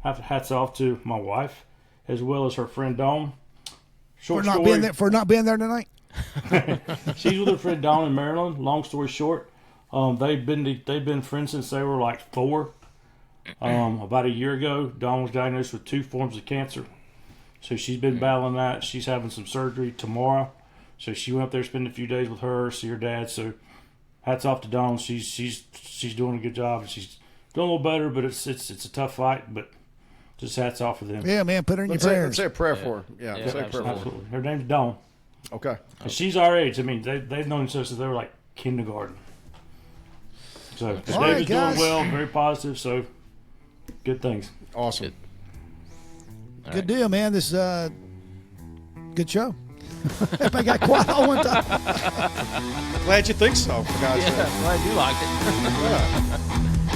C: hats off to my wife, as well as her friend Dawn.
B: For not being there tonight.
C: She's with her friend Dawn in Maryland. Long story short, they've been friends since they were like 4. About a year ago, Dawn was diagnosed with 2 forms of cancer. So she's been battling that. She's having some surgery tomorrow. So she went up there, spend a few days with her, see her dad. So hats off to Dawn. She's doing a good job, and she's doing a little better. But it's a tough fight. But just hats off for them.
B: Yeah, man, put her in your
D: Let's
B: prayers.
D: say a prayer for her. Yeah,
E: Yeah,
D: say a prayer for her.
C: Absolutely. Her name's Dawn.
D: Okay.
C: And she's our age. I mean, they've known each other since they were like kindergarten. So
B: All right,
C: David's doing
B: guys.
C: well, very positive. So good things.
D: Awesome.
B: Good deal, man. This good show. Everybody got quiet all one time.
D: Glad you think so, for God's
E: Yeah,
D: sake.
E: glad you liked it.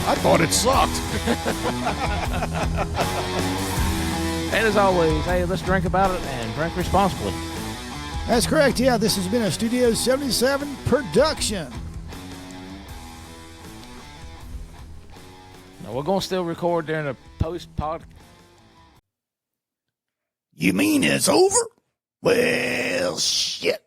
D: I thought it sucked.
E: And as always, hey, let's drink about it and drink responsibly.
B: That's correct. Yeah, this has been a Studio 77 production.
E: Now, we're going to still record during the post-pod.
B: You mean it's over? Well, shit.